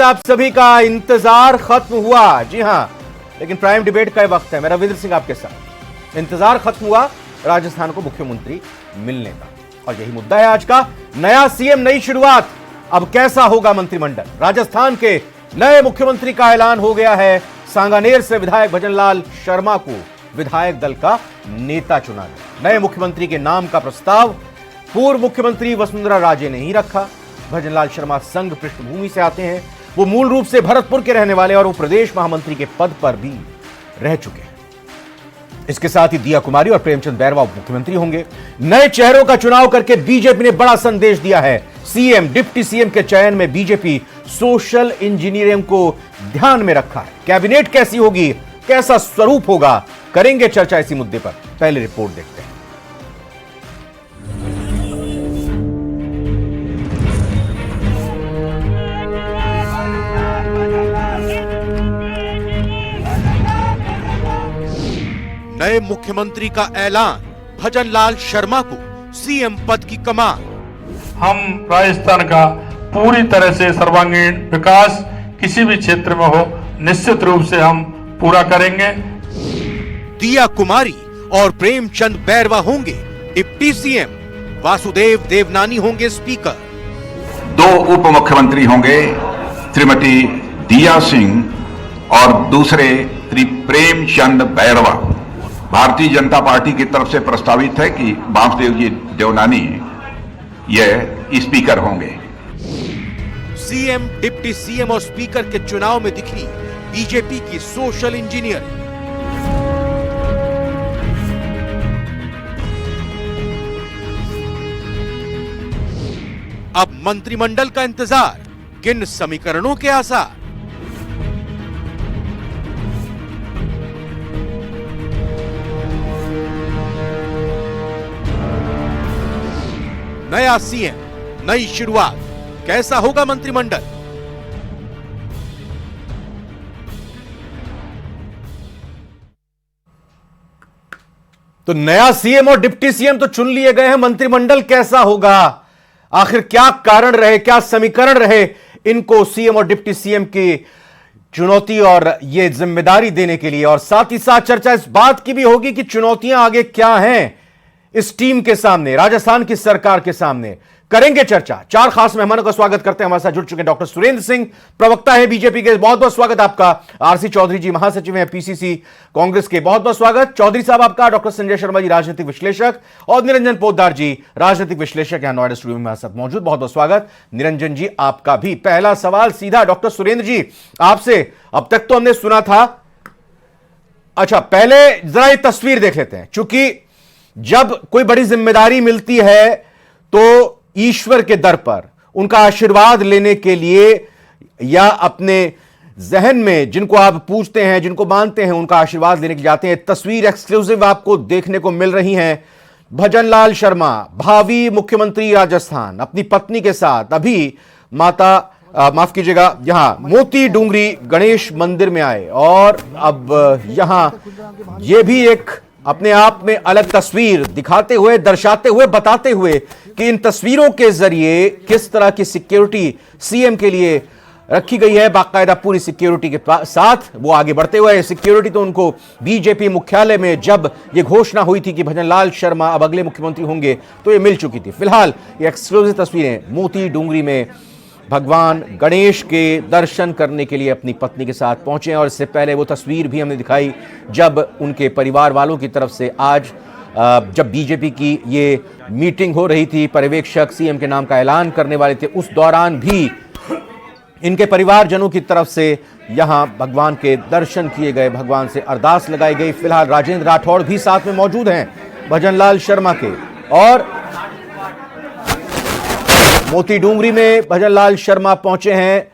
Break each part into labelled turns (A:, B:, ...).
A: आप सभी का इंतजार खत्म हुआ। जी हां, लेकिन प्राइम डिबेट का वक्त है। मैं रविंद्र सिंह आपके साथ। इंतजार खत्म हुआ राजस्थान को मुख्यमंत्री मिलने का, और यही मुद्दा है आज का। नया सीएम, नई शुरुआत। अब कैसा होगा मंत्रिमंडल? राजस्थान के नए मुख्यमंत्री का ऐलान हो गया है। सांगानेर से विधायक भजनलाल शर्मा को विधायक दल का नेता चुना गया। नए मुख्यमंत्री के नाम का प्रस्ताव पूर्व मुख्यमंत्री वसुंधरा राजे ने ही रखा। भजनलाल शर्मा संघ पृष्ठभूमि से आते हैं। वो मूल रूप से भरतपुर के रहने वाले, और वो प्रदेश महामंत्री के पद पर भी रह चुके हैं। इसके साथ ही दिया कुमारी और प्रेमचंद बैरवा उप मुख्यमंत्री होंगे। नए चेहरों का चुनाव करके बीजेपी ने बड़ा संदेश दिया है। सीएम, डिप्टी सीएम के चयन में बीजेपी सोशल इंजीनियरिंग को ध्यान में रखा है। कैबिनेट कैसी होगी, कैसा स्वरूप होगा, करेंगे चर्चा इसी मुद्दे पर। पहले रिपोर्ट देखते हैं। नए मुख्यमंत्री का ऐलान, भजनलाल शर्मा को सीएम पद की कमान।
B: हम राजस्थान का पूरी तरह से सर्वांगीण विकास किसी भी क्षेत्र में हो, निश्चित रूप से हम पूरा करेंगे।
A: दिया कुमारी और प्रेमचंद बैरवा होंगे डिप्टी सीएम। वासुदेव देवनानी होंगे स्पीकर।
C: 2 उप मुख्यमंत्री होंगे, श्रीमती दिया सिंह और दूसरे श्री प्रेमचंद बैरवा। भारतीय जनता पार्टी की तरफ से प्रस्तावित है कि वासुदेव जी देवनानी ये स्पीकर होंगे।
A: सीएम, डिप्टी सीएम और स्पीकर के चुनाव में दिखी बीजेपी की सोशल इंजीनियरिंग। अब मंत्रिमंडल का इंतजार, किन समीकरणों के आसार। नया सीएम, नई शुरुआत, कैसा होगा मंत्रिमंडल? तो नया सीएम और डिप्टी सीएम तो चुन लिए गए हैं, मंत्रिमंडल कैसा होगा? आखिर क्या कारण रहे, क्या समीकरण रहे इनको सीएम और डिप्टी सीएम की चुनौती और ये जिम्मेदारी देने के लिए? और साथ ही साथ चर्चा इस बात की भी होगी कि चुनौतियां आगे क्या हैं इस टीम के सामने, राजस्थान की सरकार के सामने। करेंगे चर्चा। 4 खास मेहमानों का स्वागत करते हैं। हमारे साथ जुड़ चुके हैं डॉक्टर सुरेंद्र सिंह, प्रवक्ता है बीजेपी के, बहुत बहुत स्वागत आपका। आरसी चौधरी जी, महासचिव हैं पीसीसी कांग्रेस के, बहुत बहुत स्वागत। चौधरी साहब आपका। डॉक्टर संजय शर्मा जी, राजनीतिक विश्लेषक, और निरंजन पोद्दार जी, राजनीतिक विश्लेषक, यहां नोएडा स्टूडियो में हमारे साथ मौजूद, बहुत बहुत स्वागत। निरंजन जी आपका भी। पहला सवाल सीधा डॉक्टर सुरेंद्र जी आपसे। अब तक तो हमने सुना था, अच्छा पहले जरा ये तस्वीर देख लेते हैं। चूंकि जब कोई बड़ी जिम्मेदारी मिलती है तो ईश्वर के दर पर उनका आशीर्वाद लेने के लिए, या अपने जहन में जिनको आप पूजते हैं, जिनको मानते हैं, उनका आशीर्वाद लेने के लिए जाते हैं। तस्वीर एक्सक्लूसिव आपको देखने को मिल रही हैं। भजनलाल शर्मा, भावी मुख्यमंत्री राजस्थान, अपनी पत्नी के साथ अभी माफ कीजिएगा, यहां मोती डूंगरी गणेश मंदिर में आए। और अब यहां यह भी एक अपने आप में अलग तस्वीर दिखाते हुए, दर्शाते हुए, बताते हुए कि इन तस्वीरों के जरिए किस तरह की सिक्योरिटी सीएम के लिए रखी गई है। बाकायदा पूरी सिक्योरिटी के साथ वो आगे बढ़ते हुए, सिक्योरिटी तो उनको बीजेपी मुख्यालय में जब ये घोषणा हुई थी कि भजनलाल शर्मा अब अगले मुख्यमंत्री होंगे तो ये मिल चुकी थी। फिलहाल ये एक्सक्लूसिव तस्वीरें मोती डूंगरी में भगवान गणेश के दर्शन करने के लिए अपनी पत्नी के साथ पहुंचे हैं। और इससे पहले वो तस्वीर भी हमने दिखाई जब उनके परिवार वालों की तरफ से आज जब बीजेपी की ये मीटिंग हो रही थी, पर्यवेक्षक सीएम के नाम का ऐलान करने वाले थे, उस दौरान भी इनके परिवारजनों की तरफ से यहां भगवान के दर्शन किए गए, भगवान से अरदास लगाई गई। फिलहाल राजेंद्र राठौड़ भी साथ में मौजूद हैं भजनलाल शर्मा के। और मोती डूंगरी में भजनलाल शर्मा पहुंचे हैं,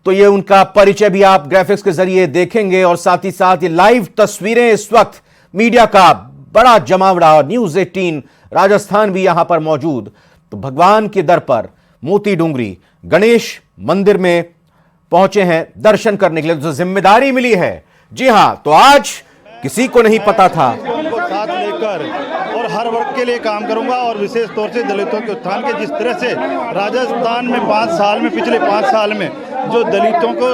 A: तो ये उनका परिचय भी आप ग्राफिक्स के जरिए देखेंगे। और साथ ही साथ ये लाइव तस्वीरें, इस वक्त मीडिया का बड़ा जमावड़ा, न्यूज 18 राजस्थान भी यहां पर मौजूद। तो भगवान के दर पर मोती डूंगरी गणेश मंदिर में पहुंचे हैं दर्शन करने के लिए। जो जिम्मेदारी मिली है, जी हां, तो आज किसी को नहीं पता था।
D: साथ लेकर और हर वर्ग के लिए काम करूंगा और विशेष तौर से दलितों के उत्थान के। जिस तरह से राजस्थान में 5 साल में, पिछले 5 साल में जो दलितों को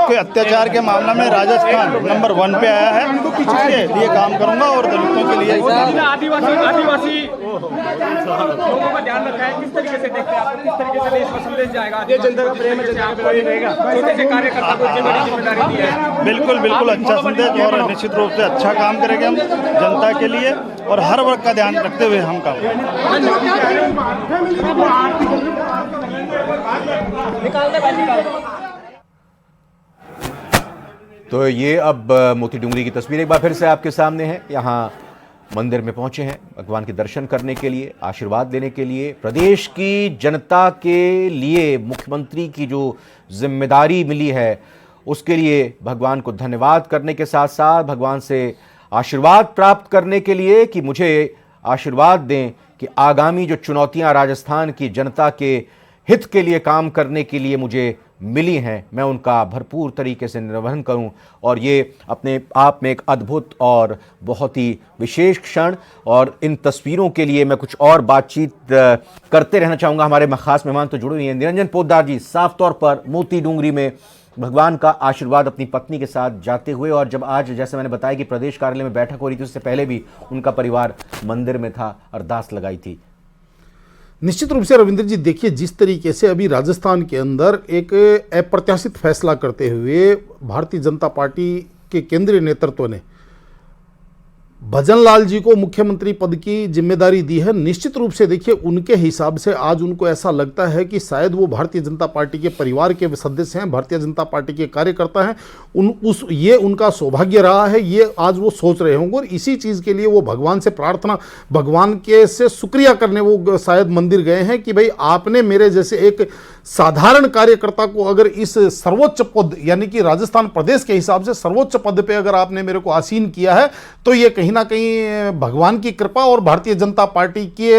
D: के अत्याचार के मामला में राजस्थान नंबर 1 पे आया है, उसके लिए काम करूंगा और दलितों के लिए
E: आदिवासी लोगों का ध्यान रखा है। किस तरीके से देखते हैं आप, किस तरीके से देश का संदेश जाएगा? ये जनता का प्रेम है, जनता का प्रेम रहेगा। छोटे से कार्यकर्ता को इतनी बड़ी जिम्मेदारी दी है।
D: बिल्कुल बिल्कुल अच्छा संदेश और निश्चित रूप से अच्छा काम करेंगे हम जनता के लिए और हर वर्ग का ध्यान रखते हुए हम काम
A: तो ये अब मोती डूंगरी की तस्वीर एक बार फिर से आपके सामने है। यहाँ मंदिर में पहुंचे हैं भगवान के दर्शन करने के लिए, आशीर्वाद लेने के लिए। प्रदेश की जनता के लिए मुख्यमंत्री की जो जिम्मेदारी मिली है उसके लिए भगवान को धन्यवाद करने के साथ साथ भगवान से आशीर्वाद प्राप्त करने के लिए कि मुझे आशीर्वाद दें कि आगामी जो चुनौतियां राजस्थान की जनता के हित के लिए काम करने के लिए मुझे मिली हैं, मैं उनका भरपूर तरीके से निर्वहन करूं। और ये अपने आप में एक अद्भुत और बहुत ही विशेष क्षण, और इन तस्वीरों के लिए मैं कुछ और बातचीत करते रहना चाहूँगा। हमारे खास मेहमान तो जुड़े हुए हैं। निरंजन पोद्दार जी साफ तौर पर मोती डूंगरी में भगवान का आशीर्वाद अपनी पत्नी के साथ जाते हुए, और जब आज जैसे मैंने बताया कि प्रदेश कार्यालय में बैठक हो रही थी उससे पहले भी उनका परिवार मंदिर में था, अरदास लगाई थी।
F: निश्चित रूप से रविंद्र जी, देखिए जिस तरीके से अभी राजस्थान के अंदर एक अप्रत्याशित फैसला करते हुए भारतीय जनता पार्टी के केंद्रीय नेतृत्व ने भजनलाल जी को मुख्यमंत्री पद की जिम्मेदारी दी है, निश्चित रूप से देखिए उनके हिसाब से आज उनको ऐसा लगता है कि शायद वो भारतीय जनता पार्टी के परिवार के सदस्य हैं, भारतीय जनता पार्टी के कार्यकर्ता हैं। ये उनका सौभाग्य रहा है, ये आज वो सोच रहे होंगे और इसी चीज़ के लिए वो भगवान से प्रार्थना, भगवान के से शुक्रिया करने वो शायद मंदिर गए हैं कि भाई आपने मेरे जैसे एक साधारण कार्यकर्ता को अगर इस सर्वोच्च पद यानी कि राजस्थान प्रदेश के हिसाब से सर्वोच्च पद पे अगर आपने मेरे को आसीन किया है, तो ये कहीं ना कहीं भगवान की कृपा और भारतीय जनता पार्टी की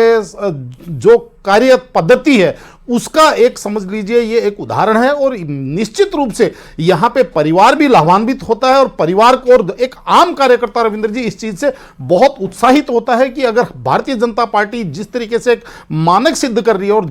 F: जो कार्य पद्धति है उसका एक समझ लीजिए ये एक उदाहरण है। और निश्चित रूप से यहाँ पे परिवार भी लाभान्वित होता है और परिवार को और एक आम कार्यकर्ता रविंद्र जी इस चीज से बहुत उत्साहित होता है कि अगर भारतीय जनता पार्टी जिस तरीके से एक मानक सिद्ध कर रही है। और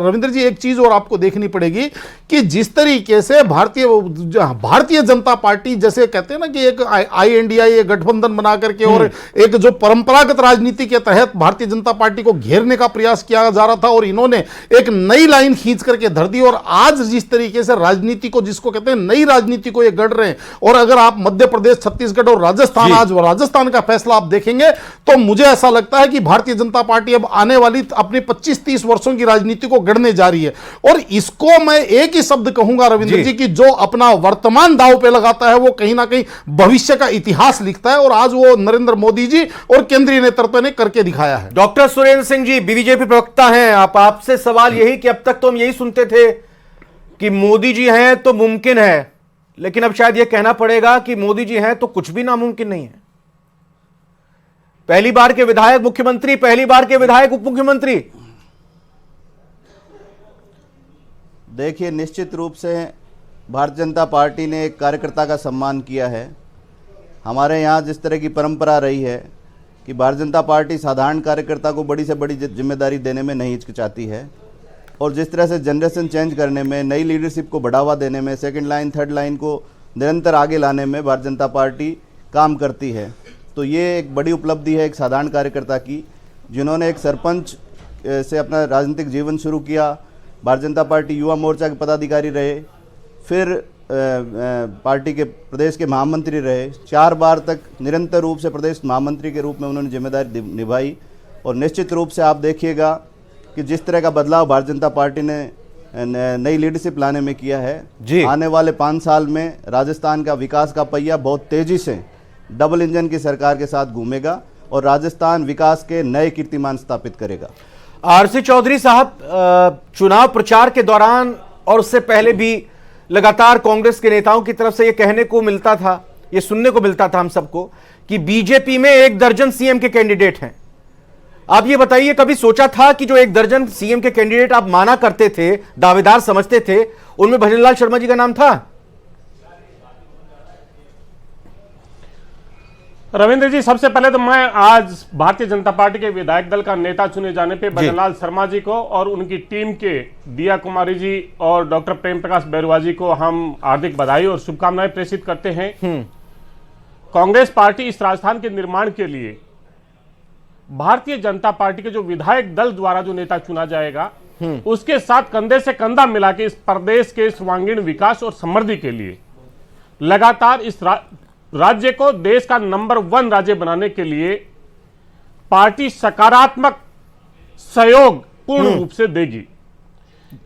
F: रविंद्र जी एक चीज और आपको देखनी पड़ेगी कि जिस तरीके से भारतीय जनता पार्टी जैसे कहते हैं ना कि एक INDA गठबंधन बना करके और एक जो परंपरागत राजनीति के तहत भारतीय जनता पार्टी को घेरने का प्रयास किया जा रहा था और इन्होंने एक नई लाइन खींच करके धर दी। और आज जिस तरीके से राजनीति को, जिसको कहते हैं नई राजनीति को ये गढ़ रहे हैं, और अगर आप मध्य प्रदेश, छत्तीसगढ़ और राजस्थान, आज राजस्थान का फैसला आप देखेंगे तो मुझे ऐसा लगता है कि भारतीय जनता पार्टी अब आने वाली अपनी 25-30 वर्षों की राजनीति को गढ़ने जा रही है। और इसको मैं एक ही शब्द कहूंगा रविंद्र जी की जो अपना वर्तमान दांव पे लगाता है वो कहीं ना कहीं भविष्य का इतिहास लिखता है, और आज वो नरेंद्र मोदी जी और केंद्रीय नेतृत्व ने करके दिखाया है।
A: डॉक्टर सुरेंद्र सिंह जी बीजेपी प्रवक्ता हैं, आपसे सवाल यही कि अब तक तो हम यही सुनते थे कि मोदी जी हैं तो मुमकिन है, लेकिन अब शायद यह कहना पड़ेगा कि मोदी जी हैं तो कुछ भी नामुमकिन नहीं है। पहली बार के विधायक मुख्यमंत्री, पहली बार के विधायक उप मुख्यमंत्री।
G: देखिए निश्चित रूप से भारतीय जनता पार्टी ने एक कार्यकर्ता का सम्मान किया है। हमारे यहाँ जिस तरह की परंपरा रही है कि भारतीय जनता पार्टी साधारण कार्यकर्ता को बड़ी से बड़ी जिम्मेदारी देने में नहीं हिचकिचाती है, और जिस तरह से जनरेशन चेंज करने में, नई लीडरशिप को बढ़ावा देने में, सेकंड लाइन थर्ड लाइन को निरंतर आगे लाने में भारतीय जनता पार्टी काम करती है। तो ये एक बड़ी उपलब्धि है एक साधारण कार्यकर्ता की, जिन्होंने एक सरपंच से अपना राजनीतिक जीवन शुरू किया, भारतीय जनता पार्टी युवा मोर्चा के पदाधिकारी रहे, फिर पार्टी के प्रदेश के महामंत्री रहे, 4 बार तक निरंतर रूप से प्रदेश महामंत्री के रूप में उन्होंने जिम्मेदारी निभाई। और निश्चित रूप से आप देखिएगा कि जिस तरह का बदलाव भारतीय जनता पार्टी ने नई लीडरशिप लाने में किया है, आने वाले 5 साल में राजस्थान का विकास का पहिया बहुत तेजी से डबल इंजन की सरकार के साथ घूमेगा और राजस्थान विकास के नए कीर्तिमान स्थापित करेगा।
A: RC चौधरी साहब, चुनाव प्रचार के दौरान और उससे पहले भी लगातार कांग्रेस के नेताओं की तरफ से यह कहने को मिलता था, यह सुनने को मिलता था हम सबको कि बीजेपी में 1 दर्जन सीएम के कैंडिडेट हैं। आप ये बताइए, कभी सोचा था कि जो 1 दर्जन सीएम के कैंडिडेट आप माना करते थे, दावेदार समझते थे, उनमें भजनलाल शर्मा जी का नाम था?
F: देखिए निश्चित रूप से रविंद्र जी, देखिए जिस तरीके से अभी राजस्थान के अंदर एक अप्रत्याशित फैसला करते हुए भारतीय जनता पार्टी के केंद्रीय नेतृत्व ने भजनलाल जी को मुख्यमंत्री पद की जिम्मेदारी दी है, निश्चित रूप से देखिए उनका सौभाग्य रहा है, ये आज वो सोच रहे होंगे और इसी चीज के लिए वो भगवान से
E: रविंद्र जी, सबसे पहले तो मैं आज भारतीय जनता पार्टी के विधायक दल का नेता चुने जाने पे भजनलाल शर्मा जी को और उनकी टीम के दिया कुमारी जी और डॉक्टर प्रेम प्रकाश बैरवा जी को हम हार्दिक बधाई और शुभकामनाएं प्रेषित करते हैं। कांग्रेस पार्टी इस राजस्थान के निर्माण के लिए भारतीय जनता पार्टी के जो विधायक दल द्वारा जो नेता चुना जाएगा उसके साथ कंधे से कंधा मिला के इस प्रदेश के सर्वांगीण विकास और समृद्धि के लिए लगातार इस राज्य को देश का नंबर 1 राज्य बनाने के लिए पार्टी सकारात्मक सहयोग पूर्ण रूप से देगी।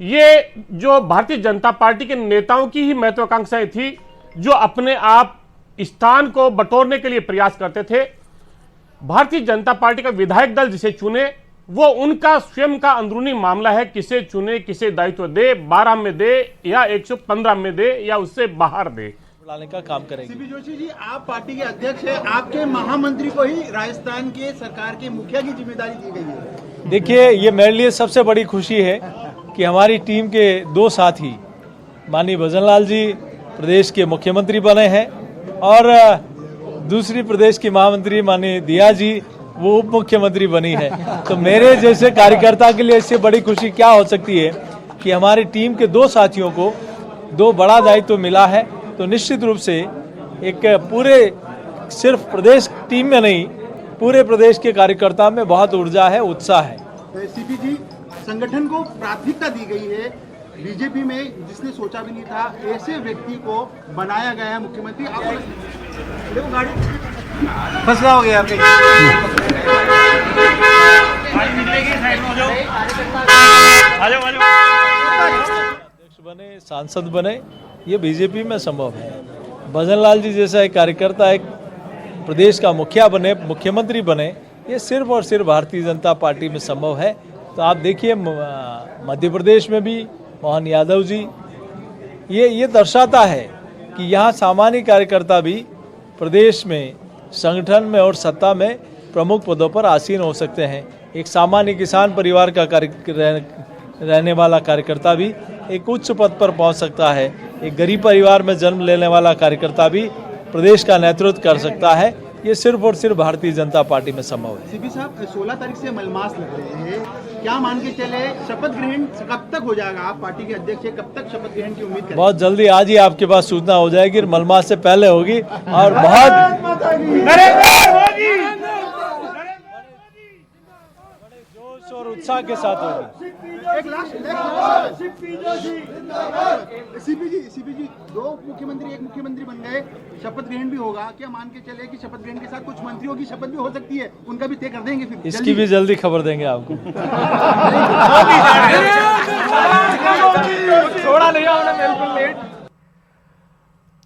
E: ये जो भारतीय जनता पार्टी के नेताओं की ही महत्वाकांक्षाएं थी जो अपने आप स्थान को बटोरने के लिए प्रयास करते थे। भारतीय जनता पार्टी का विधायक दल जिसे चुने वो उनका स्वयं का अंदरूनी मामला है, किसे चुने, किसे दायित्व दे, 12 में दे या 115 में दे या उससे बाहर दे,
H: लाने का काम करेंगे।
D: सीपी जोशी जी, आप पार्टी के अध्यक्ष हैं, आपके महामंत्री को ही राजस्थान के सरकार के मुखिया की जिम्मेदारी दी गई है।
H: देखिए, ये मेरे लिए सबसे बड़ी खुशी है कि हमारी टीम के 2 साथी माननीय भजनलाल जी प्रदेश के मुख्यमंत्री बने हैं और दूसरी प्रदेश की महामंत्री माननीय दिया जी वो उप मुख्यमंत्री बनी है। तो मेरे जैसे कार्यकर्ता के लिए इससे बड़ी खुशी क्या हो सकती है कि हमारी टीम के 2 साथियों को 2 बड़ा दायित्व मिला है। तो निश्चित रूप से एक पूरे सिर्फ प्रदेश टीम में नहीं, पूरे प्रदेश के कार्यकर्ता में बहुत ऊर्जा है, उत्साह है।
D: सीपी जी, संगठन को प्राथमिकता दी गई है, बीजेपी में जिसने सोचा भी नहीं था ऐसे व्यक्ति को बनाया गया है मुख्यमंत्री। देखो गाड़ी फंसा हो गया
H: अध्यक्ष बने, सांसद बने, ये बीजेपी में संभव है। भजनलाल जी जैसा एक कार्यकर्ता एक प्रदेश का मुखिया बने, मुख्यमंत्री बने, ये सिर्फ और सिर्फ भारतीय जनता पार्टी में संभव है। तो आप देखिए मध्य प्रदेश में भी मोहन यादव जी, ये दर्शाता है कि यहाँ सामान्य कार्यकर्ता भी प्रदेश में संगठन में और सत्ता में प्रमुख पदों पर आसीन हो सकते हैं। एक सामान्य किसान परिवार का रहने वाला कार्यकर्ता भी एक उच्च पद पर पहुंच सकता है। एक गरीब परिवार में जन्म लेने वाला कार्यकर्ता भी प्रदेश का नेतृत्व कर सकता है। ये सिर्फ और सिर्फ भारतीय जनता पार्टी में संभव है।
D: सीपी साहब, 16 तारीख से मलमास लग रहे हैं, क्या मान के चले शपथ ग्रहण कब तक हो जाएगा? आप पार्टी के अध्यक्ष हैं, कब तक शपथ ग्रहण की उम्मीद करें?
H: बहुत जल्दी आज ही आपके पास सूचना हो जाएगी, मलमास से पहले होगी और बहुत जोश और उत्साह के साथ होगी।
D: सीपी जी, 2 मुख्यमंत्री 1 मुख्यमंत्री बन गए, शपथ ग्रहण भी होगा। क्या मान के चले कि शपथ ग्रहण के साथ कुछ मंत्रियों की शपथ भी हो सकती है, उनका भी तय कर देंगे? फिर
H: इसकी भी जल्दी खबर देंगे आपको।
E: थोड़ा नहीं होना बिल्कुल लेट।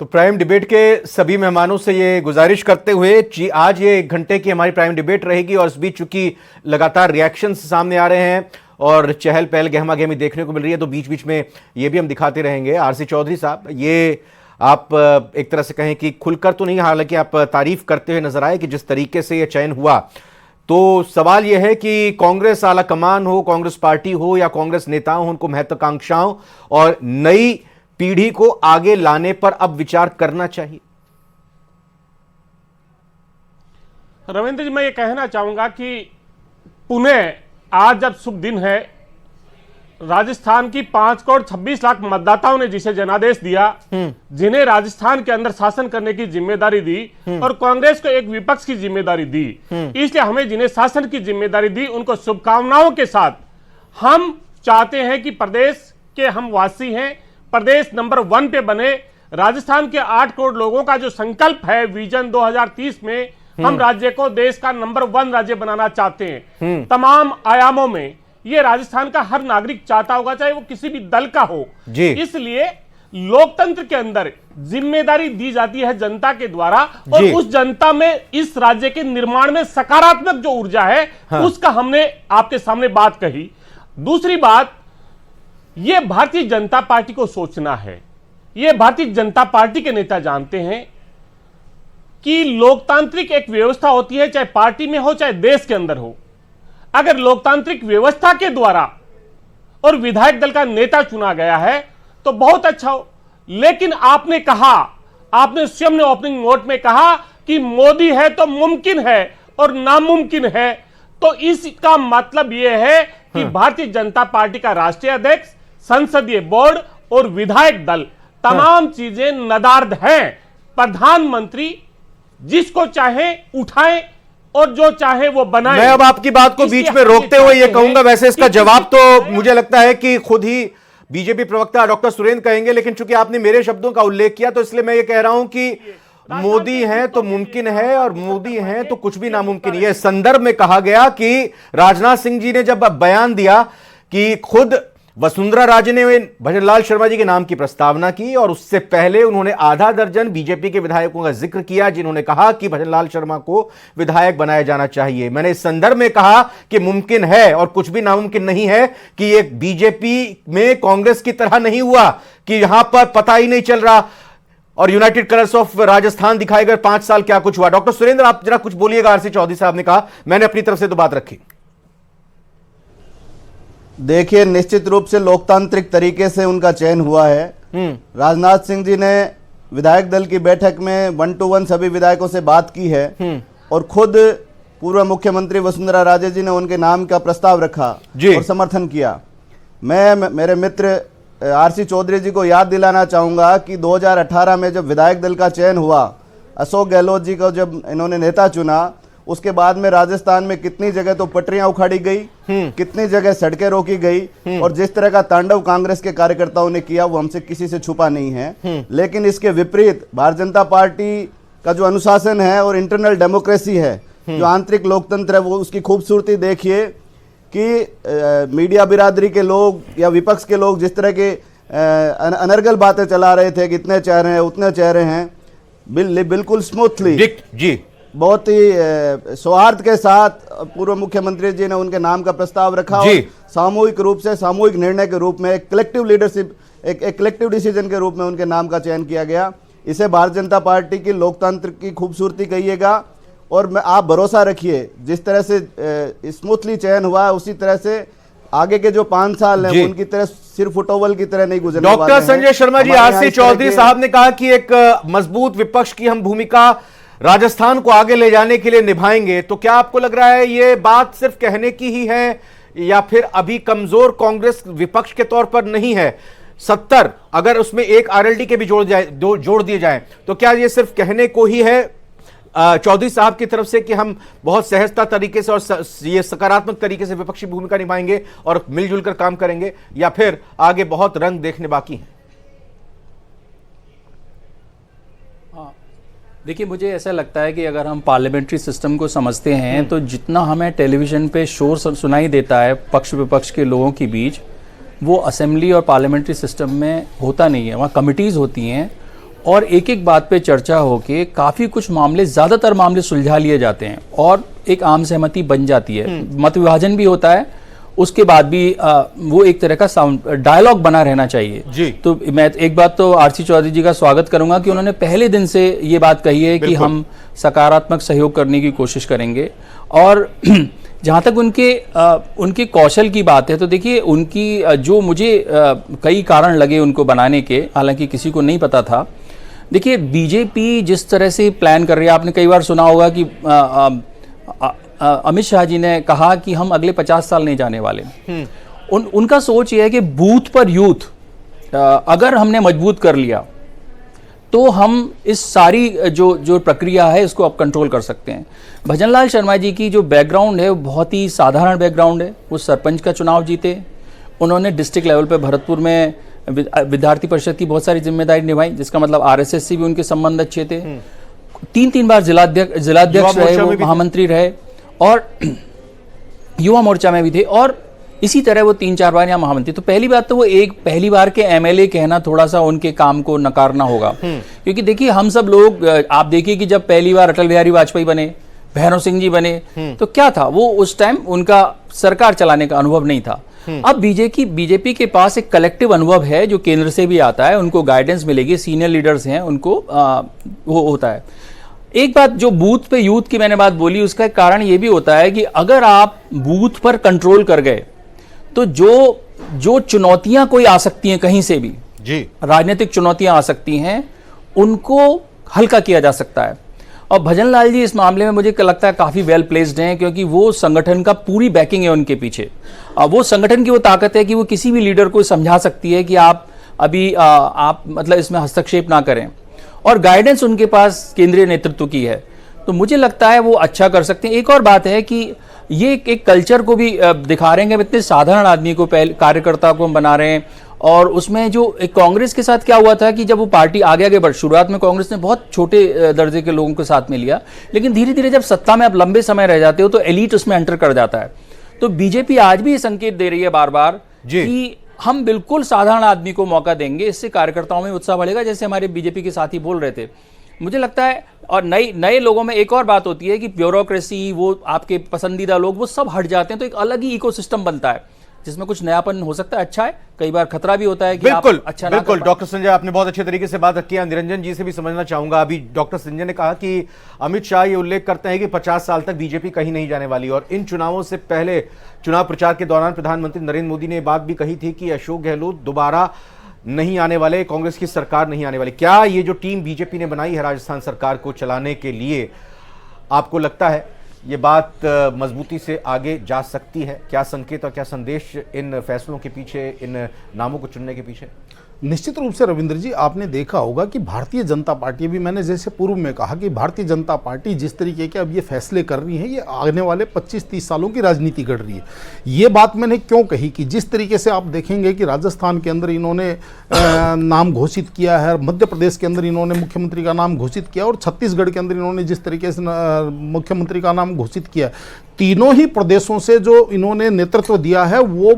A: तो प्राइम डिबेट के सभी मेहमानों से ये गुजारिश करते हुए आज ये 1 घंटे की हमारी प्राइम डिबेट रहेगी और इस बीच चूंकि लगातार रिएक्शंस सामने आ रहे हैं और चहल पहल गहमा गहमी देखने को मिल रही है, तो बीच बीच में ये भी हम दिखाते रहेंगे। आरसी चौधरी साहब, ये आप एक तरह से कहें कि खुलकर तो नहीं, हालांकि आप तारीफ करते हुए नजर आए कि जिस तरीके से ये चयन हुआ, तो सवाल यह है कि कांग्रेस आला कमान हो, कांग्रेस पार्टी हो या कांग्रेस नेता हो, उनको महत्वाकांक्षाओं और नई पीढ़ी को आगे लाने पर अब विचार करना चाहिए।
E: रविंद्र जी, मैं ये कहना चाहूंगा कि पुनः आज जब शुभ दिन है, राजस्थान की 5 करोड़ 26 लाख मतदाताओं ने जिसे जनादेश दिया, जिन्हें राजस्थान के अंदर शासन करने की जिम्मेदारी दी और कांग्रेस को एक विपक्ष की जिम्मेदारी दी, इसलिए हमें जिन्हें शासन की जिम्मेदारी दी उनको शुभकामनाओं के साथ हम चाहते हैं कि प्रदेश के हम वासी हैं, प्रदेश नंबर 1 पे बने। राजस्थान के 8 करोड़ लोगों का जो संकल्प है विजन 2030 में, हम राज्य को देश का नंबर 1 राज्य बनाना चाहते हैं। तमाम आयामों में ये राजस्थान का हर नागरिक चाहता होगा, चाहे वो किसी भी दल का हो। इसलिए लोकतंत्र के अंदर जिम्मेदारी दी जाती है जनता के द्वारा और उस जनता में इस राज्य के निर्माण में सकारात्मक जो ऊर्जा है, उसका हमने आपके सामने बात कही। दूसरी बात, यह भारतीय जनता पार्टी को सोचना है, यह भारतीय जनता पार्टी के नेता जानते हैं कि लोकतांत्रिक एक व्यवस्था होती है, चाहे पार्टी में हो चाहे देश के अंदर हो। अगर लोकतांत्रिक व्यवस्था के द्वारा और विधायक दल का नेता चुना गया है तो बहुत अच्छा हो, लेकिन आपने कहा, आपने स्वयं ने ओपनिंग नोट में कहा कि मोदी है तो मुमकिन है और नामुमकिन है, तो इसका मतलब यह है कि भारतीय जनता पार्टी का राष्ट्रीय अध्यक्ष, संसदीय बोर्ड और विधायक दल तमाम चीजें नदार्द हैं। प्रधानमंत्री जिसको चाहे उठाएं और जो चाहे वो बनाए।
A: मैं अब आपकी बात को बीच में रोकते हुए ये कहूंगा, वैसे इसका जवाब तो मुझे लगता है कि खुद ही बीजेपी प्रवक्ता डॉक्टर सुरेंद्र कहेंगे, लेकिन चूंकि आपने मेरे शब्दों का उल्लेख किया तो इसलिए मैं ये कह रहा हूं कि मोदी हैं तो मुमकिन है और मोदी हैं तो कुछ भी नामुमकिन। ये संदर्भ में कहा गया कि राजनाथ सिंह जी ने जब बयान दिया कि खुद वसुंधरा राजे ने भजनलाल शर्मा जी के नाम की प्रस्तावना की और उससे पहले उन्होंने आधा दर्जन बीजेपी के विधायकों का जिक्र किया जिन्होंने कहा कि भजनलाल शर्मा को विधायक बनाया जाना चाहिए। मैंने इस संदर्भ में कहा कि मुमकिन है और कुछ भी नामुमकिन नहीं है कि एक बीजेपी में कांग्रेस की तरह नहीं हुआ कि यहां पर पता ही नहीं चल रहा और यूनाइटेड कलर्स ऑफ राजस्थान दिखाए गए 5 साल क्या कुछ हुआ। डॉक्टर सुरेंद्र, आप जरा कुछ बोलिएगा। आरसी चौधरी साहब ने कहा, मैंने अपनी तरफ से तो बात रखी।
G: देखिए, निश्चित रूप से लोकतांत्रिक तरीके से उनका चयन हुआ है। राजनाथ सिंह जी ने विधायक दल की बैठक में 1 to 1 सभी विधायकों से बात की है और खुद पूर्व मुख्यमंत्री वसुंधरा राजे जी ने उनके नाम का प्रस्ताव रखा और समर्थन किया। मैं मेरे मित्र आरसी चौधरी जी को याद दिलाना चाहूंगा कि 2018 में जब विधायक दल का चयन हुआ, अशोक गहलोत जी को जब इन्होंने नेता चुना, उसके बाद में राजस्थान में कितनी जगह तो पटरियां उखाड़ी गई, कितनी जगह सड़कें रोकी गई और जिस तरह का तांडव कांग्रेस के कार्यकर्ताओं ने किया वो हमसे किसी से छुपा नहीं है। लेकिन इसके विपरीत भारतीय जनता पार्टी का जो अनुशासन है और इंटरनल डेमोक्रेसी है, जो आंतरिक लोकतंत्र है, वो उसकी खूबसूरती देखिए कि मीडिया बिरादरी के लोग या विपक्ष के लोग जिस तरह के अनर्गल बातें चला रहे थे कि इतने चेहरे हैं उतने चेहरे हैं, बिल्कुल स्मूथली जी बहुत ही सौहार्द के साथ पूर्व मुख्यमंत्री जी ने उनके नाम का प्रस्ताव रखा और सामूहिक रूप से, सामूहिक निर्णय के रूप में, एक कलेक्टिव लीडरशिप, एक कलेक्टिव डिसीजन के रूप में उनके नाम का चयन किया गया। इसे भारतीय जनता पार्टी की लोकतंत्र की खूबसूरती कहिएगा और मैं आप भरोसा रखिए जिस तरह से स्मूथली चयन हुआ है उसी तरह से आगे के जो 5 साल हैं उनकी तरह सिर्फ फुटबॉल की तरह नहीं गुजरने वाले हैं।
A: डॉक्टर संजय शर्मा जी, आरसी चौधरी साहब ने कहा कि एक मजबूत विपक्ष की हम भूमिका राजस्थान को आगे ले जाने के लिए निभाएंगे, तो क्या आपको लग रहा है ये बात सिर्फ कहने की ही है या फिर अभी कमजोर कांग्रेस विपक्ष के तौर पर नहीं है? 70 अगर उसमें एक आरएलडी के भी जोड़ दिए जाए तो क्या ये सिर्फ कहने को ही है चौधरी साहब की तरफ से कि हम बहुत सहजता तरीके से और ये सकारात्मक तरीके से विपक्षी भूमिका निभाएंगे और मिलजुल कर काम करेंगे, या फिर आगे बहुत रंग देखने बाकी हैं?
I: देखिए, मुझे ऐसा लगता है कि अगर हम पार्लियामेंट्री सिस्टम को समझते हैं तो जितना हमें टेलीविज़न पे शोर सुनाई देता है पक्ष विपक्ष के लोगों के बीच, वो असेंबली और पार्लियामेंट्री सिस्टम में होता नहीं है। वहाँ कमिटीज़ होती हैं और एक एक बात पे चर्चा होके काफ़ी कुछ मामले, ज़्यादातर मामले सुलझा लिए जाते हैं और एक आम सहमति बन जाती है। मत विभाजन भी होता है, उसके बाद भी वो एक तरह का साउंड डायलॉग बना रहना चाहिए जी। तो मैं एक बात तो आरसी चौधरी जी का स्वागत करूंगा कि उन्होंने पहले दिन से ये बात कही है कि हम सकारात्मक सहयोग करने की कोशिश करेंगे। और जहाँ तक उनके कौशल की बात है तो देखिए, उनकी जो मुझे कई कारण लगे उनको बनाने के, हालांकि किसी को नहीं पता था। देखिए, बीजेपी जिस तरह से प्लान कर रही है, आपने कई बार सुना होगा कि अमित शाह जी ने कहा कि हम अगले 50 साल नहीं जाने वाले। उनका सोच ये है कि बूथ पर यूथ अगर हमने मजबूत कर लिया तो हम इस सारी जो प्रक्रिया है इसको अब कंट्रोल कर सकते हैं। भजनलाल शर्मा जी की जो बैकग्राउंड है वो बहुत ही साधारण बैकग्राउंड है। वो सरपंच का चुनाव जीते, उन्होंने डिस्ट्रिक्ट लेवल पे भरतपुर में विद्यार्थी परिषद की बहुत सारी जिम्मेदारी निभाई, जिसका मतलब आरएसएस से भी उनके संबंध अच्छे थे। 3 बार जिलाध्यक्ष रहे, वो महामंत्री रहे और युवा मोर्चा में भी थे और इसी तरह वो 3-4 बार यहाँ महामंत्री। तो पहली बात तो वो पहली बार के एमएलए कहना थोड़ा सा उनके काम को नकारना होगा, क्योंकि देखिए हम सब लोग, आप देखिए कि जब पहली बार अटल बिहारी वाजपेयी बने, भैरव सिंह जी बने, तो क्या था, वो उस टाइम उनका सरकार चलाने का अनुभव नहीं था। अब बीजेपी के पास एक कलेक्टिव अनुभव है जो केंद्र से भी आता है, उनको गाइडेंस मिलेगी, सीनियर लीडर्स हैं, उनको वो होता है। एक बात जो बूथ पे यूथ की मैंने बात बोली, उसका एक कारण ये भी होता है कि अगर आप बूथ पर कंट्रोल कर गए तो जो चुनौतियां कोई आ सकती हैं कहीं से भी जी, राजनीतिक चुनौतियां आ सकती हैं, उनको हल्का किया जा सकता है। और भजन लाल जी इस मामले में मुझे लगता है काफ़ी वेल प्लेस्ड हैं, क्योंकि वो संगठन का पूरी बैकिंग है उनके पीछे। वो संगठन की वो ताकत है कि वो किसी भी लीडर को समझा सकती है कि आप अभी आप मतलब इसमें हस्तक्षेप ना करें, और गाइडेंस उनके पास केंद्रीय नेतृत्व की है। तो मुझे लगता है वो अच्छा कर सकते हैं। एक और बात है कि ये एक कल्चर को भी दिखा रहे हैं कि इतने साधारण आदमी को, कार्यकर्ता को हम बना रहे हैं। और उसमें जो एक कांग्रेस के साथ क्या हुआ था कि जब वो पार्टी आगे बढ़, शुरुआत में कांग्रेस ने बहुत छोटे दर्जे के लोगों के साथ में लिया, लेकिन धीरे धीरे जब सत्ता में आप लंबे समय रह जाते हो तो एलीट उसमें एंटर कर जाता है। तो बीजेपी आज भी ये संकेत दे रही है बार बार कि हम बिल्कुल साधारण आदमी को मौका देंगे, इससे कार्यकर्ताओं में उत्साह बढ़ेगा, जैसे हमारे बीजेपी के साथी बोल रहे थे। मुझे लगता है, और नए लोगों में एक और बात होती है कि ब्यूरोक्रेसी, वो आपके पसंदीदा लोग, वो सब हट जाते हैं, तो एक अलग ही इकोसिस्टम बनता है जिसमें कुछ नयापन हो सकता है। अच्छा है, कई बार खतरा भी होता है कि
A: बिल्कुल
I: आप अच्छा
A: बिल्कुल। डॉक्टर संजय, आपने बहुत अच्छे तरीके से बात रखी है। निरंजन जी से भी समझना चाहूंगा। अभी डॉक्टर संजय ने कहा कि अमित शाह ये उल्लेख करते हैं कि 50 साल तक बीजेपी कहीं नहीं जाने वाली, और इन चुनावों से पहले चुनाव प्रचार के दौरान प्रधानमंत्री नरेंद्र मोदी ने बात भी कही थी कि अशोक गहलोत दोबारा नहीं आने वाले, कांग्रेस की सरकार नहीं आने वाली। क्या ये जो टीम बीजेपी ने बनाई है राजस्थान सरकार को चलाने के लिए, आपको लगता है ये बात मजबूती से आगे जा सकती है? क्या संकेत और क्या संदेश इन फैसलों के पीछे, इन नामों को चुनने के पीछे?
F: निश्चित रूप से रविंद्र जी, आपने देखा होगा कि भारतीय जनता पार्टी, भी मैंने जैसे पूर्व में कहा कि भारतीय जनता पार्टी जिस तरीके के अब ये फैसले कर रही है, ये आने वाले 25-30 सालों की राजनीति कर रही है। ये बात मैंने क्यों कही कि जिस तरीके से आप देखेंगे कि राजस्थान के अंदर इन्होंने नाम घोषित किया है, मध्य प्रदेश के अंदर इन्होंने मुख्यमंत्री का नाम घोषित किया, और छत्तीसगढ़ के अंदर इन्होंने जिस तरीके से मुख्यमंत्री का नाम घोषित किया, तीनों ही प्रदेशों से जो इन्होंने नेतृत्व दिया है वो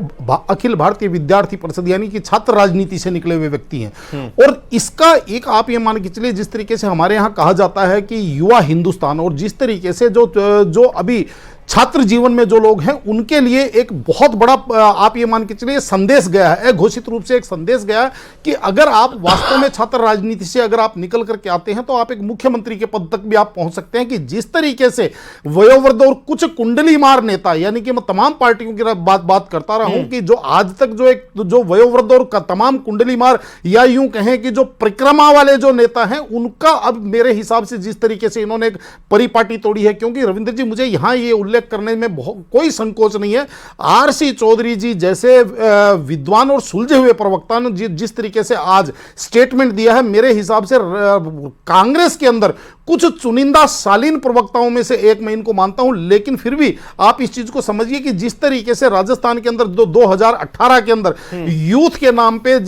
F: अखिल भारतीय विद्यार्थी परिषद यानी कि छात्र राजनीति से निकले हुए व्यक्ति हैं। और इसका एक आप ये मान के चलिए, जिस तरीके से हमारे यहाँ कहा जाता है कि युवा हिंदुस्तान, और जिस तरीके से जो अभी छात्र जीवन में जो लोग हैं उनके लिए एक बहुत बड़ा आप ये मान के चलिए संदेश गया है, घोषित रूप से एक संदेश गया है कि अगर आप वास्तव में छात्र राजनीति से अगर आप निकल करके आते हैं तो आप एक मुख्यमंत्री के पद तक भी आप पहुंच सकते हैं। कि जिस तरीके से वयोवृद्ध और कुछ कुंडली मार नेता, यानी कि मैं तमाम पार्टियों की बात करता रहा हूं कि जो आज तक जो वयोवृद्ध और तमाम कुंडली मार या यूं कहें कि जो परिक्रमा वाले जो नेता हैं, उनका अब मेरे हिसाब से जिस तरीके से इन्होंने एक परिपाटी तोड़ी है, क्योंकि रविंद्र जी मुझे यहां ये उल्लेख करने में कोई संकोच नहीं है, आरसी चौधरी जी जैसे विद्वान और सुलझे हुए प्रवक्ता ने जिस तरीके से आज स्टेटमेंट दिया है, मेरे हिसाब से कांग्रेस के अंदर कुछ चुनिंदा शालीन प्रवक्ताओं में से एक मैं इनको मानता हूं। लेकिन फिर भी आप इस चीज को समझिए कि जिस तरीके से राजस्थान के अंदर 2018 के अंदर यूथ के नाम पे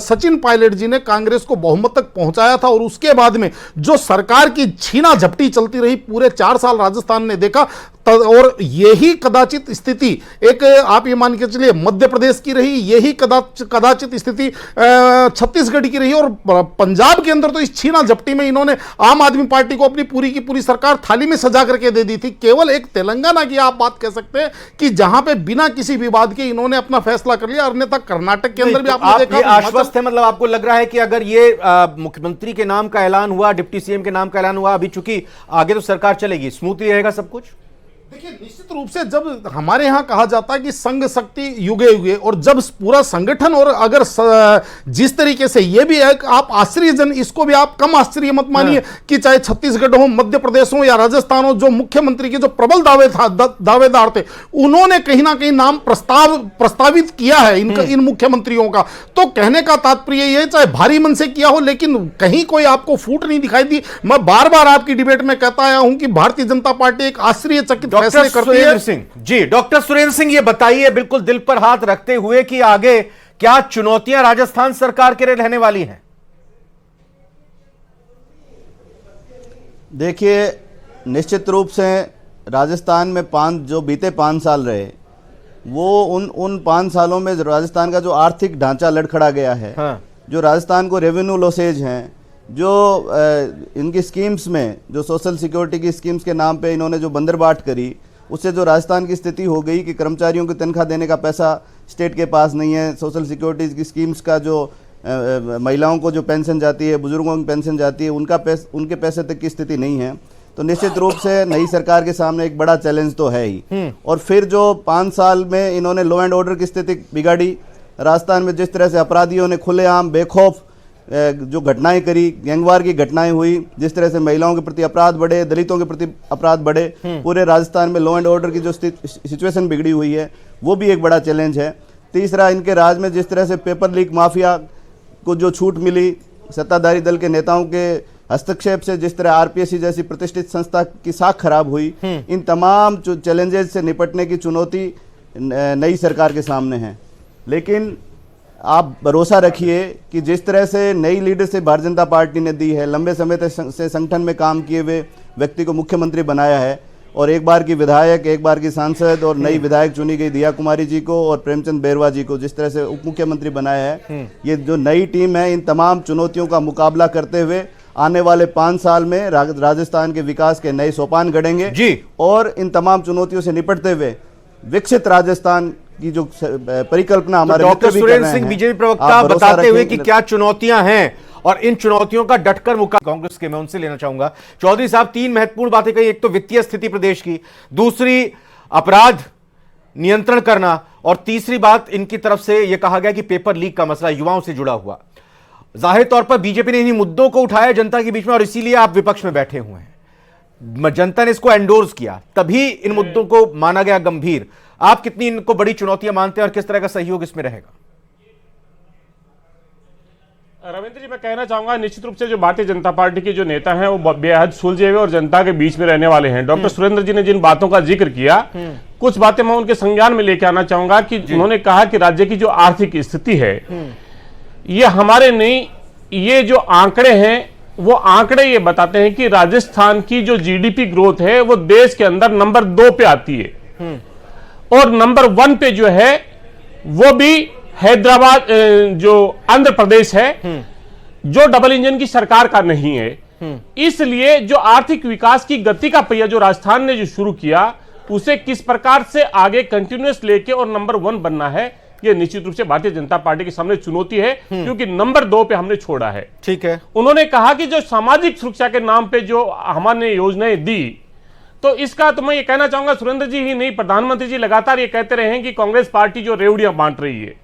F: सचिन पायलट जी ने कांग्रेस को बहुमत तक पहुंचाया था, और उसके बाद में जो सरकार की छीना झपटी चलती रही पूरे 4 साल राजस्थान ने देखा, और यही कदाचित स्थिति एक आप ये मान के चलिए मध्य प्रदेश की रही, यही कदाचित स्थिति छत्तीसगढ़ की रही, और पंजाब के अंदर तो इस छीना झपटी में इन्होंने आम आदमी पार्टी को अपनी पूरी की पूरी सरकार थाली में सजा करके दे दी थी। केवल एक तेलंगाना की आप बात कह सकते हैं कि जहां पे बिना किसी विवाद के इन्होंने अपना फैसला कर लिया, अन्यथा कर्नाटक के अंदर भी आपने देखा।
A: आश्वस्त है, मतलब आपको लग रहा है कि अगर ये मुख्यमंत्री के नाम का ऐलान हुआ, डिप्टी सीएम के नाम का ऐलान हुआ, अभी चूंकि आगे तो सरकार चलेगी, स्मूथली रहेगा सब कुछ?
F: देखिए, निश्चित रूप से जब हमारे यहां कहा जाता है कि संघ शक्ति युगे युगे, और जब पूरा संगठन, और अगर जिस तरीके से ये भी है कि आप आश्चर्यजन, इसको भी आप कम आश्चर्य मत मानिए कि चाहे छत्तीसगढ़ हो, मध्य प्रदेश हो या राजस्थान हो, जो मुख्यमंत्री के जो प्रबल दावेदार थे, उन्होंने कहीं ना कहीं नाम प्रस्तावित किया है इन मुख्यमंत्रियों का। तो कहने का तात्पर्य ये, चाहे भारी मन से किया हो, लेकिन कहीं कोई आपको फूट नहीं दिखाई दी। मैं बार बार आपकी डिबेट में कहता आया हूं कि भारतीय जनता पार्टी एक आश्चर्यचकित
A: डॉक्टर सुरेंद्र सिंह जी, डॉक्टर सुरेंद्र सिंह, ये बताइए बिल्कुल दिल पर हाथ रखते हुए कि आगे क्या चुनौतियां राजस्थान सरकार के लिए रहने वाली हैं?
G: देखिए, निश्चित रूप से राजस्थान में जो बीते 5 साल रहे, वो उन 5 सालों में राजस्थान का जो आर्थिक ढांचा लड़खड़ा गया है, जो राजस्थान को रेवेन्यू लॉसेज हैं, जो इनकी स्कीम्स में जो सोशल सिक्योरिटी की स्कीम्स के नाम पे इन्होंने जो बंदरबाट करी, उससे जो राजस्थान की स्थिति हो गई कि कर्मचारियों की तनख्वाह देने का पैसा स्टेट के पास नहीं है, सोशल सिक्योरिटी की स्कीम्स का जो महिलाओं को जो पेंशन जाती है, बुजुर्गों की पेंशन जाती है, उनके पैसे तक की स्थिति नहीं है। तो निश्चित रूप से नई सरकार के सामने एक बड़ा चैलेंज तो है ही। और फिर जो 5 साल में इन्होंने लॉ एंड ऑर्डर की स्थिति बिगाड़ी, राजस्थान में जिस तरह से अपराधियों ने खुलेआम बेखौफ जो घटनाएं करी, गैंगवार की घटनाएं हुई, जिस तरह से महिलाओं के प्रति अपराध बढ़े, दलितों के प्रति अपराध बढ़े, पूरे राजस्थान में लॉ एंड ऑर्डर की जो सिचुएशन बिगड़ी हुई है वो भी एक बड़ा चैलेंज है। तीसरा, इनके राज में जिस तरह से पेपर लीक माफिया को जो छूट मिली, सत्ताधारी दल के नेताओं के हस्तक्षेप से जिस तरह आरपीएससी जैसी प्रतिष्ठित संस्था की साख खराब हुई, इन तमाम चैलेंजेस से निपटने की चुनौती नई सरकार के सामने है। लेकिन आप भरोसा रखिए कि जिस तरह से नई लीडरशिप भारतीय जनता पार्टी ने दी है, लंबे समय से संगठन में काम किए हुए व्यक्ति को मुख्यमंत्री बनाया है, और एक बार की विधायक, एक बार की सांसद और नई विधायक चुनी गई दिया कुमारी जी को और प्रेमचंद बैरवा जी को जिस तरह से उप मुख्यमंत्री बनाया है, ये जो नई टीम है इन तमाम चुनौतियों का मुकाबला करते हुए आने वाले 5 साल में राजस्थान के विकास के नए सोपान गढ़ेंगे जी, और इन तमाम चुनौतियों से निपटते हुए विकसित राजस्थान की जो परिकल्पना हमारे
A: डॉक्टर सुरेंद्र सिंह बीजेपी प्रवक्ता बताते हुए कि क्या चुनौतियां हैं और इन चुनौतियों का डटकर मुकाबला कांग्रेस के, मैं उनसे लेना चाहूंगा। चौधरी साहब, 3 महत्वपूर्ण बातें कही, एक तो वित्तीय स्थिति प्रदेश की, दूसरी अपराध नियंत्रण करना, और तीसरी बात इनकी तरफ से यह कहा गया कि पेपर लीक का मसला युवाओं से जुड़ा हुआ। जाहिर तौर पर बीजेपी ने इन्हीं मुद्दों को उठाया जनता के बीच में और इसीलिए आप विपक्ष में बैठे हुए हैं। जनता ने इसको एंडोर्स किया, तभी इन मुद्दों को माना गया गंभीर। आप कितनी इनको बड़ी चुनौतियां मानते हैं और किस तरह का सहयोग इसमें रहेगा?
E: रविंद्र जी, मैं कहना चाहूंगा निश्चित रूप से जो भारतीय जनता पार्टी के जो नेता हैं वो बेहद सुलझे हुए और जनता के बीच में रहने वाले हैं। डॉक्टर सुरेंद्र जी ने जिन बातों का जिक्र किया, कुछ बातें मैं उनके संज्ञान में लेके आना चाहूंगा कि उन्होंने कहा कि राज्य की जो आर्थिक स्थिति है ये हमारे नहीं, ये जो आंकड़े हैं वो आंकड़े ये बताते हैं कि राजस्थान की जो जीडीपी ग्रोथ है वो देश के अंदर नंबर 2 पे आती है और नंबर 1 पे जो है वो भी हैदराबाद, जो आंध्र प्रदेश है, जो डबल इंजन की सरकार का नहीं है। इसलिए जो आर्थिक विकास की गति का पहिया जो राजस्थान ने जो शुरू किया उसे किस प्रकार से आगे कंटिन्यूअस लेके और नंबर 1 बनना है, ये निश्चित रूप से भारतीय जनता पार्टी के सामने चुनौती है, क्योंकि नंबर 2 पे हमने छोड़ा है।
A: ठीक है।
E: उन्होंने कहा कि जो सामाजिक सुरक्षा के नाम पे जो हमने योजनाएं दी, तो इसका तो मैं ये कहना चाहूंगा सुरेंद्र जी ही नहीं, प्रधानमंत्री जी लगातार ये कहते रहे हैं कि कांग्रेस पार्टी जो रेवड़ियां बांट रही है।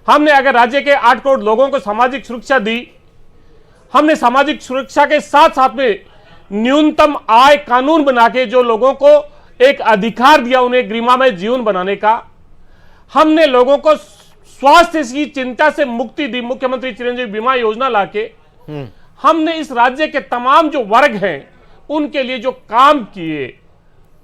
E: हमने अगर राज्य के 8 करोड़ लोगों को सामाजिक सुरक्षा दी, हमने सामाजिक सुरक्षा के साथ साथ में न्यूनतम आय कानून बना के जो लोगों को एक अधिकार दिया उन्हें गरिमामय जीवन बनाने का, हमने लोगों को स्वास्थ्य की चिंता से मुक्ति दी, मुख्यमंत्री चिरंजीवी बीमा योजना लाके, हमने इस राज्य के तमाम जो वर्ग हैं उनके लिए जो काम किए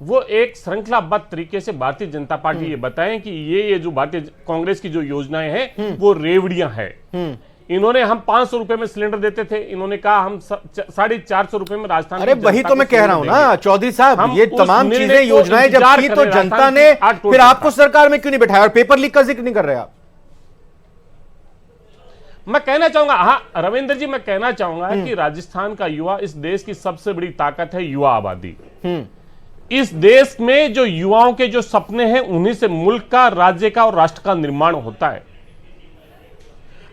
E: वो एक श्रृंखलाबद्ध तरीके से भारतीय जनता पार्टी ये बताएं कि ये जो भारतीय कांग्रेस की जो योजनाएं हैं वो रेवड़ियां हैं। इन्होंने, हम 500 रुपए में सिलेंडर देते थे, इन्होंने कहा हम 450 रुपए में राजस्थान।
A: अरे वही तो मैं कह रहा हूं ना चौधरी साहब, ये तमाम चीजें योजनाएं जब की तो जनता ने फिर आपको सरकार में क्यों नहीं बैठाया और पेपर लीक का जिक्र नहीं कर रहे आप?
E: मैं कहना चाहूंगा, हाँ रविंद्र जी, मैं कहना चाहूंगा कि राजस्थान का युवा इस देश की सबसे बड़ी ताकत है, युवा आबादी। इस देश में जो युवाओं के जो सपने हैं उन्हीं से मुल्क का, राज्य का और राष्ट्र का निर्माण होता है।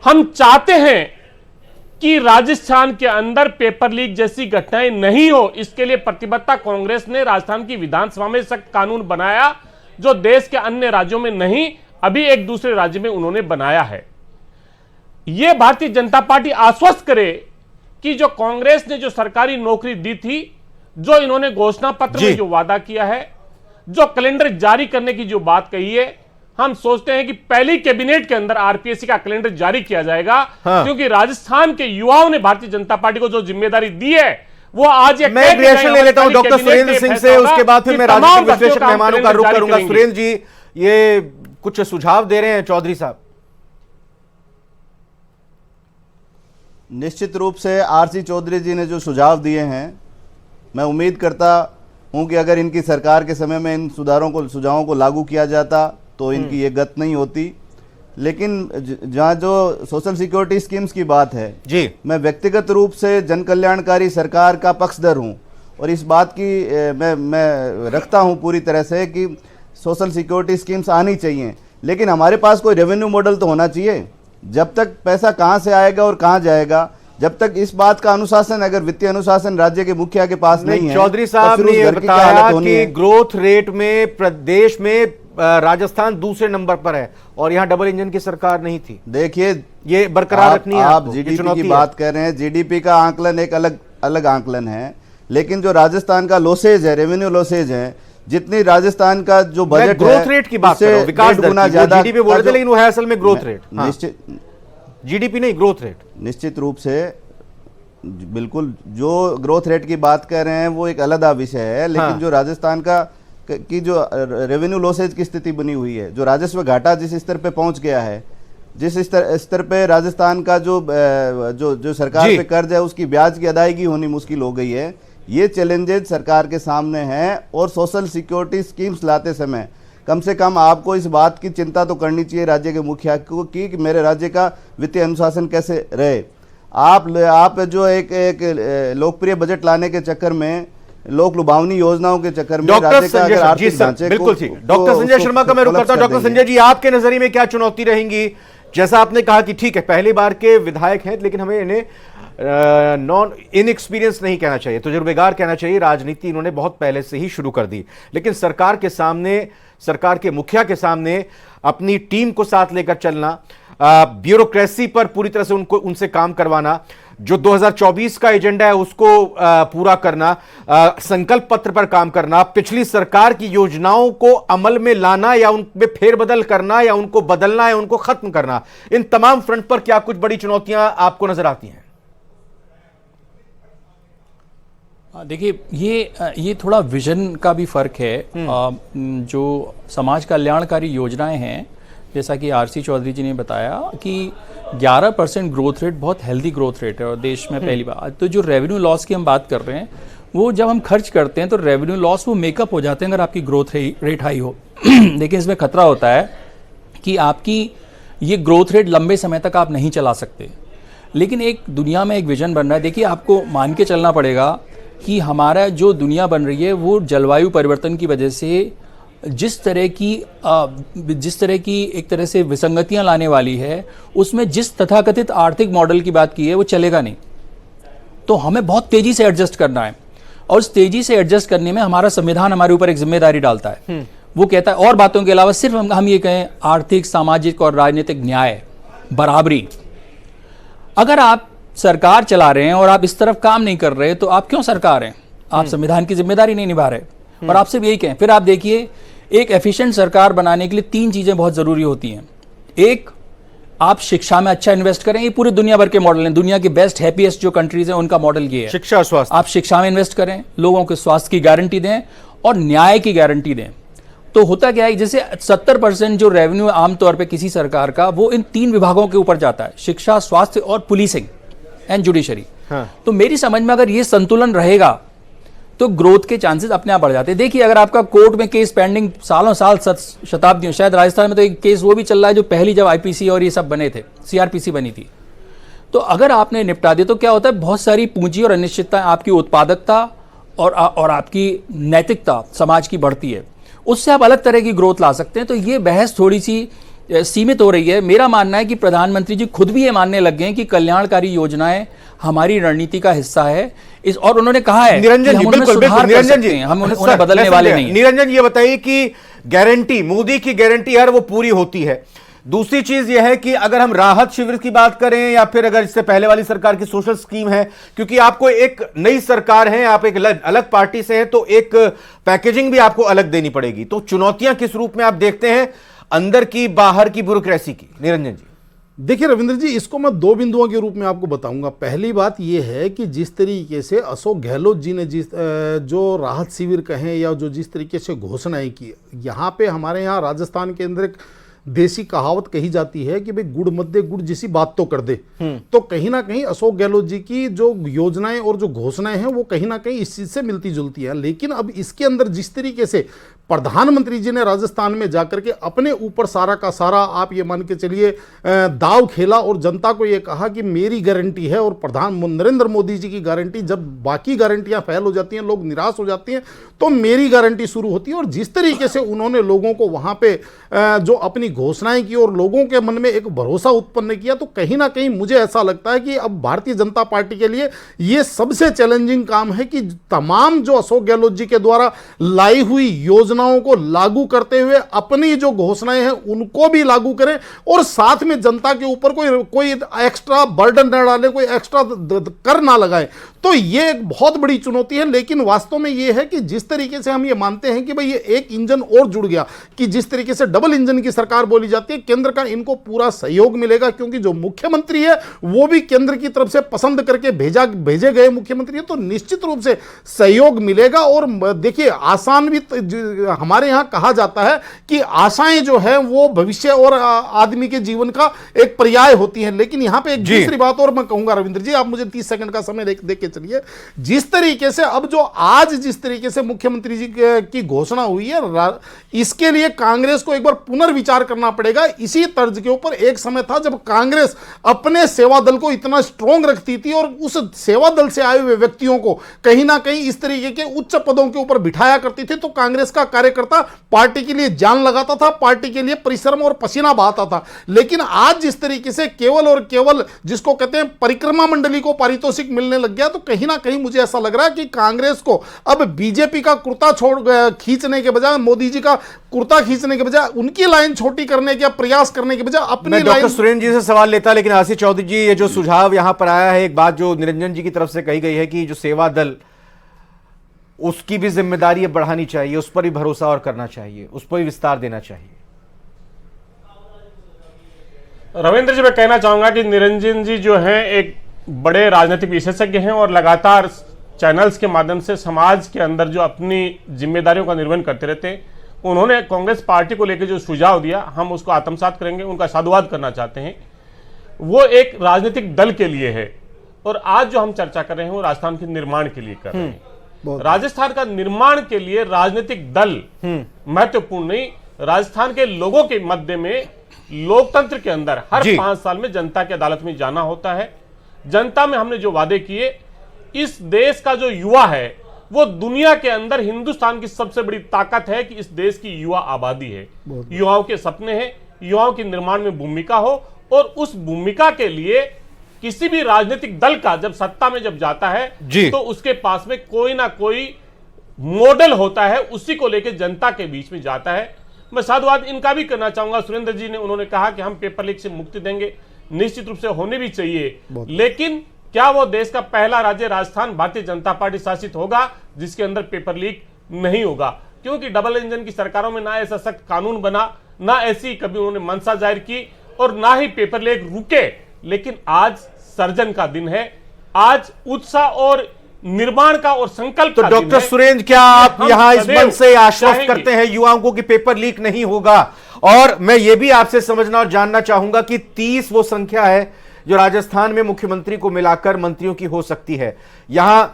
E: हम चाहते हैं कि राजस्थान के अंदर पेपर लीक जैसी घटनाएं नहीं हो, इसके लिए प्रतिबद्धता कांग्रेस ने राजस्थान की विधानसभा में सख्त कानून बनाया जो देश के अन्य राज्यों में नहीं, अभी एक दूसरे राज्य में उन्होंने बनाया है। यह भारतीय जनता पार्टी आश्वस्त करे कि जो कांग्रेस ने जो सरकारी नौकरी दी थी, जो इन्होंने घोषणा पत्र में जो वादा किया है, जो कैलेंडर जारी करने की जो बात कही है, हम सोचते हैं कि पहली कैबिनेट के अंदर आरपीएससी का कैलेंडर जारी किया जाएगा। क्योंकि राजस्थान के युवाओं ने भारतीय जनता पार्टी को जो जिम्मेदारी दी है वो आज एक
A: रिएक्शन ले लेता हूं डॉक्टर सुरेंद्र सिंह से, उसके बाद फिर मैं राजनीतिक विश्लेषक मेहमानों का रुख करूंगा। सुरेंद्र जी, ये कुछ सुझाव दे रहे हैं चौधरी साहब?
G: निश्चित रूप से आरसी चौधरी जी ने जो सुझाव दिए हैं, मैं उम्मीद करता हूं कि अगर इनकी सरकार के समय में इन सुझावों को लागू किया जाता तो इनकी ये गत नहीं होती। लेकिन जहां जो सोशल सिक्योरिटी स्कीम्स की बात है जी, मैं व्यक्तिगत रूप से जन कल्याणकारी सरकार का पक्षधर हूं और इस बात की मैं रखता हूं पूरी तरह से कि सोशल सिक्योरिटी स्कीम्स आनी चाहिए, लेकिन हमारे पास कोई रेवेन्यू मॉडल तो होना चाहिए। जब तक पैसा कहां से आएगा और कहां जाएगा, जब तक इस बात का अनुशासन, अगर वित्तीय अनुशासन राज्य के मुखिया के पास नहीं है,
A: चौधरी साहब ने बताया कि ग्रोथ रेट में प्रदेश में राजस्थान दूसरे नंबर पर है और यहाँ डबल इंजन की सरकार नहीं थी।
G: देखिए,
A: ये बरकरार रखनी है
G: आप
A: आपको, ये
G: जीडीपी
A: चुनौती
G: की
A: है।
G: बात कर रहे हैं। जीडीपी का आंकलन एक अलग आंकलन है, लेकिन जो राजस्थान का लॉसेज है, रेवेन्यू लॉसेज है, जितनी राजस्थान का जो बजट है,
A: ग्रोथ रेट की बात कर रहा हूं, विकास दर की।
G: ज्यादा
A: जीडीपी बोल रहे थे, लेकिन वो है असल में ग्रोथ रेट।
G: निश्चित,
A: जीडीपी नहीं, ग्रोथ रेट।
G: निश्चित रूप से बिल्कुल जो ग्रोथ रेट की बात कर रहे हैं वो एक अलग विषय है, लेकिन जो राजस्थान की जो रेवेन्यू लॉसेज की स्थिति बनी हुई है, जो राजस्व घाटा जिस स्तर पे पहुंच गया है, जिस स्तर पे राजस्थान का जो सरकार पे कर्ज है उसकी ब्याज की अदायगी होनी मुश्किल हो गई है, ये चैलेंजेस सरकार के सामने हैं। और सोशल सिक्योरिटी स्कीम्स लाते समय कम से कम आपको इस बात की चिंता तो करनी चाहिए राज्य के मुखिया को कि मेरे राज्य का वित्तीय अनुशासन कैसे रहे। आप जो एक लोकप्रिय बजट लाने के चक्कर में, लोक लुभावनी योजनाओं के चक्कर में राज्य का अगर आर्थिक ढांचे
A: बिल्कुल ठीक। डॉक्टर संजय शर्मा का मैं रुक करता हूं। डॉक्टर संजय जी, आपके नजरिए में क्या चुनौती रहेंगी? जैसा आपने कहा कि ठीक है, पहली बार के विधायक हैं, लेकिन हमें इन्हें नॉन इनएक्सपीरियंस नहीं कहना चाहिए, तजुर्बेकार कहना चाहिए। राजनीति इन्होंने बहुत पहले से ही शुरू कर दी, लेकिन सरकार के सामने, सरकार के मुखिया के सामने अपनी टीम को साथ लेकर चलना, ब्यूरोक्रेसी पर पूरी तरह से उनसे काम करवाना, जो 2024 का एजेंडा है उसको पूरा करना, संकल्प पत्र पर काम करना, पिछली सरकार की योजनाओं को अमल में लाना या उनमें फेरबदल करना या उनको बदलना या उनको खत्म करना, इन तमाम फ्रंट पर क्या कुछ बड़ी चुनौतियां आपको नजर आती हैं?
I: देखिए, ये थोड़ा विजन का भी फर्क है। जो समाज कल्याणकारी योजनाएं हैं, जैसा कि आरसी चौधरी जी ने बताया कि 11% ग्रोथ रेट बहुत हेल्दी ग्रोथ रेट है और देश में पहली बार। तो जो रेवेन्यू लॉस की हम बात कर रहे हैं, वो जब हम खर्च करते हैं तो रेवेन्यू लॉस वो मेकअप हो जाते हैं अगर आपकी ग्रोथ रेट हाई हो। लेकिन इसमें खतरा होता है कि आपकी ये ग्रोथ रेट लंबे समय तक आप नहीं चला सकते। लेकिन एक दुनिया में एक विजन बन रहा है। देखिए, आपको मान के चलना पड़ेगा कि हमारा जो दुनिया बन रही है वो जलवायु परिवर्तन की वजह से जिस तरह की एक तरह से विसंगतियां लाने वाली है, उसमें जिस तथाकथित आर्थिक मॉडल की बात की है वो चलेगा नहीं। तो हमें बहुत तेजी से एडजस्ट करना है और उस तेजी से एडजस्ट करने में हमारा संविधान हमारे ऊपर एक जिम्मेदारी डालता है। वो कहता है, और बातों के अलावा सिर्फ हम ये कहें आर्थिक, सामाजिक और राजनीतिक न्याय, बराबरी। अगर आप सरकार चला रहे हैं और आप इस तरफ काम नहीं कर रहे तो आप क्यों सरकार हैं? आप संविधान की जिम्मेदारी नहीं निभा रहे। और आप सिर्फ यही कहें, फिर आप देखिए, एक एफिशिएंट सरकार बनाने के लिए 3 चीजें बहुत जरूरी होती हैं। एक, आप शिक्षा में अच्छा इन्वेस्ट करें। ये पूरी दुनिया भर के मॉडल हैं, दुनिया के बेस्ट हैप्पीएस्ट जो कंट्रीज हैं उनका मॉडल ये है।
A: शिक्षा, स्वास्थ्य।
I: आप शिक्षा में इन्वेस्ट करें, लोगों के स्वास्थ्य की गारंटी दें और न्याय की गारंटी दें। तो होता क्या है, जैसे 70% जो रेवेन्यू आमतौर पर किसी सरकार का वो इन 3 विभागों के ऊपर जाता है, शिक्षा, स्वास्थ्य और पुलिसिंग एंड जुडिशरी। तो मेरी समझ में अगर ये संतुलन रहेगा तो ग्रोथ के चांसेस अपने आप बढ़ जाते हैं। देखिए, अगर आपका कोर्ट में केस पेंडिंग सालों साल, शताब्दियों, शायद राजस्थान में तो एक केस वो भी चल रहा है जो पहली जब आईपीसी और ये सब बने थे, सीआरपीसी बनी थी, तो अगर आपने निपटा दिया तो क्या होता है, बहुत सारी पूंजी और अनिश्चितता, आपकी उत्पादकता और आपकी नैतिकता समाज की बढ़ती है, उससे आप अलग तरह की ग्रोथ ला सकते हैं। तो ये बहस थोड़ी सी सीमित हो रही है। मेरा मानना है कि प्रधानमंत्री जी खुद भी ये मानने लग गए हैं कि कल्याणकारी योजनाएं हमारी रणनीति का हिस्सा है। और उन्होंने कहा है
A: निरंजन जी, बिल्कुल निरंजन जी,
I: हम उन्हें बदलने वाले नहीं।
A: निरंजन, ये बताइए कि गारंटी, मोदी की गारंटी यार वो पूरी होती है। दूसरी चीज यह है कि अगर हम राहत शिविर की बात करें या फिर अगर इससे पहले वाली सरकार की सोशल स्कीम है, क्योंकि आपको एक नई सरकार है, आप एक अलग पार्टी से हैं, तो एक पैकेजिंग भी आपको अलग देनी पड़ेगी। तो चुनौतियां किस रूप में आप देखते हैं, अंदर की, बाहर की, ब्यूरोक्रेसी की? निरंजन जी,
F: देखिए रविंद्र जी, इसको मैं 2 बिंदुओं के रूप में आपको बताऊंगा। पहली बात यह है कि जिस तरीके से अशोक गहलोत जी ने जो राहत शिविर कहें या जो जिस तरीके से घोषणाएं की, यहाँ पे हमारे यहाँ राजस्थान के अंदर एक देसी कहावत कही जाती है कि भाई गुड़ मध्य गुड़ जैसी बात तो कर दे। तो कहीं ना कहीं अशोक गहलोत जी की जो योजनाएं और जो घोषणाएं हैं वो कहीं ना कहीं इस चीज से मिलती जुलती है। लेकिन अब इसके अंदर जिस तरीके से प्रधानमंत्री जी ने राजस्थान में जाकर के अपने ऊपर सारा का सारा, आप ये मान के चलिए, दाव खेला और जनता को ये कहा कि मेरी गारंटी है, और प्रधान नरेंद्र मोदी जी की गारंटी, जब बाकी गारंटियां फेल हो जाती हैं, लोग निराश हो जाती हैं, तो मेरी गारंटी शुरू होती है। और जिस तरीके से उन्होंने लोगों को वहां पे जो अपनी घोषणाएं की और लोगों के मन में एक भरोसा उत्पन्न किया, तो कहीं ना कहीं मुझे ऐसा लगता है कि अब भारतीय जनता पार्टी के लिए ये सबसे चैलेंजिंग काम है कि तमाम जो अशोक गहलोत जी के द्वारा लाई हुई योजना योजनाओं को लागू करते हुए अपनी जो घोषणाएं हैं उनको भी लागू करें और साथ में जनता के ऊपर कोई एक्स्ट्रा बर्डन न डालें, कोई एक्स्ट्रा कर ना लगाएं। तो ये एक बहुत बड़ी चुनौती है। लेकिन वास्तव में ये है कि जिस तरीके से हम ये मानते हैं कि भाई ये एक इंजन और जुड़ गया, कि जिस तरीके से डबल इंजन की सरकार बोली जाती है, केंद्र का इनको पूरा सहयोग मिलेगा, क्योंकि जो मुख्यमंत्री है वो भी केंद्र की तरफ से पसंद करके भेजे गए मुख्यमंत्री है, तो निश्चित रूप से सहयोग मिलेगा। और देखिए आसान भी हमारे यहां कहा जाता है कि आशाएं जो है वो भविष्य और आदमी के जीवन का एक पर्याय होती है। लेकिन यहां पे एक दूसरी बात और मैं कहूंगा, रविंद्र जी आप मुझे 30 सेकंड का समय देख के चलिए। जिस तरीके से अब जो आज जिस तरीके से मुख्यमंत्री जी की घोषणा हुई है, इसके लिए कांग्रेस को एक बार पुनर्विचार करना पड़ेगा। इसी तर्ज के ऊपर एक समय था जब कांग्रेस अपने सेवा दल को इतना स्ट्रॉन्ग रखती थी और उस सेवा दल से आए हुए व्यक्तियों को कहीं ना कहीं इस तरीके के उच्च पदों के ऊपर बिठाया करती थी, तो कांग्रेस का कार्यकर्ता पार्टी के लिए जान लगाता था, पार्टी के लिए परिश्रम और पसीना बहाता था। लेकिन आज जिस तरीके से केवल और केवल जिसको कहते हैं परिक्रमा मंडली को पारितोषिक मिलने लग गया, तो कहीं ना कहीं मुझे ऐसा लग रहा है कि कांग्रेस को अब बीजेपी का कुर्ता खींचने के बजाय, मोदी जी का कुर्ता खींचने के बजाय, उनकी लाइन छोटी करने का प्रयास करने के बजाय अपनी
A: डॉक्टर सुरेंद्र जी से सवाल लेता, लेकिन आशीष चौधरी जी ये जो सुझाव यहां पर आया है, एक बात जो निरंजन जी की तरफ से कही गई है कि जो सेवा दल उसकी भी जिम्मेदारी अब बढ़ानी चाहिए, उस पर भी भरोसा और करना चाहिए, उस पर भी विस्तार देना चाहिए।
E: रविंद्र जी मैं कहना चाहूंगा कि निरंजन जी जो हैं एक बड़े राजनीतिक विशेषज्ञ हैं और लगातार चैनल्स के माध्यम से समाज के अंदर जो अपनी जिम्मेदारियों का निर्वहन करते रहते हैं। उन्होंने कांग्रेस पार्टी को लेकर जो सुझाव दिया, हम उसको आत्मसात करेंगे, उनका साधुवाद करना चाहते हैं। वो एक राजनीतिक दल के लिए है और आज जो हम चर्चा कर रहे हैं वो राजस्थान के निर्माण के लिए कर रहे हैं। राजस्थान का निर्माण के लिए राजनीतिक दल महत्वपूर्ण नहीं, राजस्थान के लोगों के मध्य में लोकतंत्र के अंदर हर 5 साल में जनता की अदालत में जाना होता है। जनता में हमने जो वादे किए, इस देश का जो युवा है वो दुनिया के अंदर हिंदुस्तान की सबसे बड़ी ताकत है कि इस देश की युवा आबादी है, युवाओं के सपने हैं, युवाओं के निर्माण में भूमिका हो। और उस भूमिका के लिए किसी भी राजनीतिक दल का जब सत्ता में जब जाता है तो उसके पास में कोई ना कोई मॉडल होता है, उसी को लेकर जनता के बीच में जाता है। मैं साधुवाद इनका भी करना चाहूंगा, सुरेंद्र जी ने उन्होंने कहा कि हम पेपर लीक से मुक्ति देंगे, निश्चित रूप से होने भी चाहिए। लेकिन क्या वो देश का पहला राज्य राजस्थान भारतीय जनता पार्टी शासित होगा जिसके अंदर पेपर लीक नहीं होगा? क्योंकि डबल इंजन की सरकारों में ना ऐसा सख्त कानून बना, ना ऐसी कभी उन्होंने मंशा जाहिर की और ना ही पेपर लीक रुके। लेकिन आज सर्जन का दिन है, आज उत्साह और निर्माण का और संकल्प
A: तो
E: का
A: डॉक्टर सुरेंद्र, क्या आप यहां इस मन से आश्वस्त करते हैं युवाओं को कि पेपर लीक नहीं होगा? और मैं ये भी आपसे समझना और जानना चाहूंगा कि 30 वो संख्या है जो राजस्थान में मुख्यमंत्री को मिलाकर मंत्रियों की हो सकती है। यहां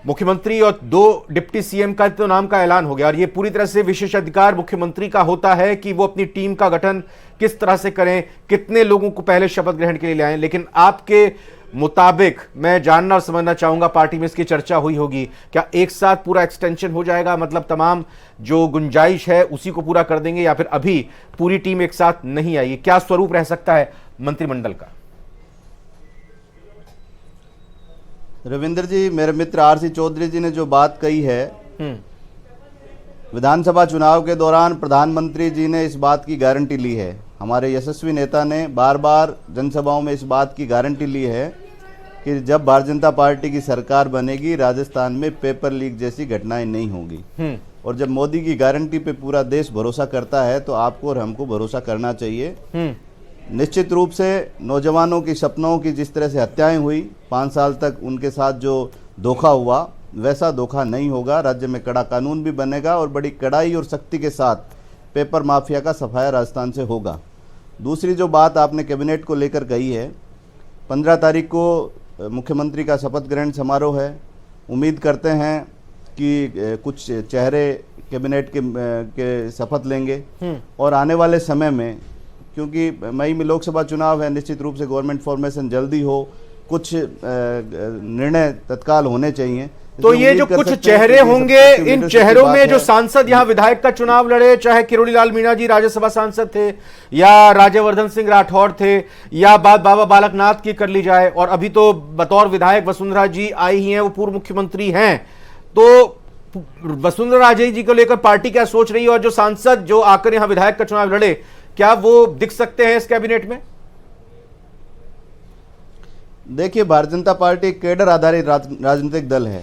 A: मुख्यमंत्री और 2 डिप्टी सीएम का तो नाम का ऐलान हो गया और ये पूरी तरह से विशेषाधिकार मुख्यमंत्री का होता है कि वो अपनी टीम का गठन किस तरह से करें, कितने लोगों को पहले शपथ ग्रहण के लिए लाएं। लेकिन आपके मुताबिक मैं जानना और समझना चाहूंगा, पार्टी में इसकी चर्चा हुई होगी, क्या एक साथ पूरा एक्सटेंशन हो जाएगा, मतलब तमाम जो गुंजाइश है उसी को पूरा कर देंगे, या फिर अभी पूरी टीम एक साथ नहीं आएगी? क्या स्वरूप रह सकता है मंत्रिमंडल का?
G: रविंद्र जी, मेरे मित्र आरसी चौधरी जी ने जो बात कही है, विधानसभा चुनाव के दौरान प्रधानमंत्री जी ने इस बात की गारंटी ली है, हमारे यशस्वी नेता ने बार बार जनसभाओं में इस बात की गारंटी ली है कि जब भारतीय जनता पार्टी की सरकार बनेगी राजस्थान में पेपर लीक जैसी घटनाएं नहीं होगी। और जब मोदी की गारंटी पे पूरा देश भरोसा करता है तो आपको और हमको भरोसा करना चाहिए। निश्चित रूप से नौजवानों की सपनों की जिस तरह से हत्याएं हुई, 5 साल तक उनके साथ जो धोखा हुआ वैसा धोखा नहीं होगा। राज्य में कड़ा कानून भी बनेगा और बड़ी कड़ाई और सख्ती के साथ पेपर माफिया का सफाया राजस्थान से होगा। दूसरी जो बात आपने कैबिनेट को लेकर कही है, 15 तारीख को मुख्यमंत्री का शपथ ग्रहण समारोह है। उम्मीद करते हैं कि कुछ चेहरे कैबिनेट के शपथ लेंगे और आने वाले समय में, क्योंकि मई में लोकसभा चुनाव है, निश्चित रूप से गवर्नमेंट फॉर्मेशन जल्दी हो, कुछ निर्णय तत्काल होने चाहिए।
A: तो ये जो कुछ चेहरे होंगे, इन चेहरों में जो सांसद यहाँ विधायक का चुनाव लड़े, चाहे किरोड़ी लाल मीणा जी राज्यसभा सांसद थे, या राज्यवर्धन सिंह राठौड़ थे, या बात बाबा बालकनाथ की कर ली जाए, और अभी तो बतौर विधायक वसुंधरा जी आई ही हैं, वो पूर्व मुख्यमंत्री हैं, तो वसुंधरा राजे जी को लेकर पार्टी क्या सोच रही है, और जो सांसद जो आकर यहां विधायक का चुनाव लड़े, क्या वो दिख सकते हैं इस कैबिनेट में?
G: देखिए, भारतीय जनता पार्टी एक कैडर आधारित राजनीतिक दल है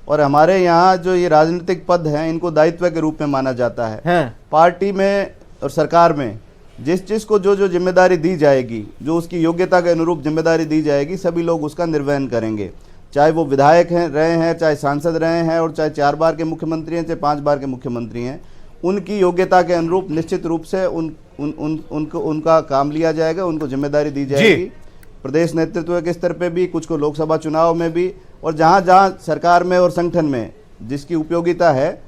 G: और हमारे यहाँ जो ये राजनीतिक पद हैं इनको दायित्व के रूप में माना जाता है। पार्टी में और सरकार में जिस को जो जिम्मेदारी दी जाएगी, जो उसकी योग्यता के अनुरूप जिम्मेदारी दी जाएगी, सभी लोग उसका निर्वहन करेंगे। चाहे वो विधायक रहे हैं, चाहे सांसद रहे हैं, और चाहे 4 बार के मुख्यमंत्री हैं, चाहे 5 बार के मुख्यमंत्री हैं, उनकी योग्यता के अनुरूप निश्चित रूप से उनका काम लिया जाएगा, उनको जिम्मेदारी दी जाएगी। प्रदेश नेतृत्व के स्तर पे भी, कुछ को लोकसभा चुनाव में भी, और जहाँ जहाँ सरकार में और संगठन में जिसकी उपयोगिता है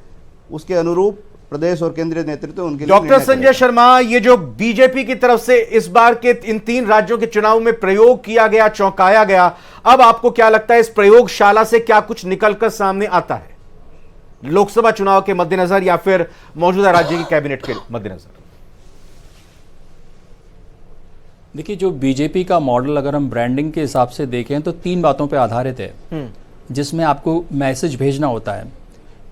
G: उसके अनुरूप प्रदेश और केंद्रीय नेतृत्व उनके लिए।
A: डॉक्टर संजय शर्मा, ये जो बीजेपी की तरफ से इस बार के इन 3 राज्यों के चुनाव में प्रयोग किया गया, चौंकाया गया, अब आपको क्या लगता है इस प्रयोगशाला से क्या कुछ निकलकर सामने आता है लोकसभा चुनाव के मद्देनजर या फिर मौजूदा राज्य की कैबिनेट के मद्देनजर?
I: देखिए, जो बीजेपी का मॉडल अगर हम ब्रांडिंग के हिसाब से देखें तो 3 बातों पर आधारित है जिसमें आपको मैसेज भेजना होता है।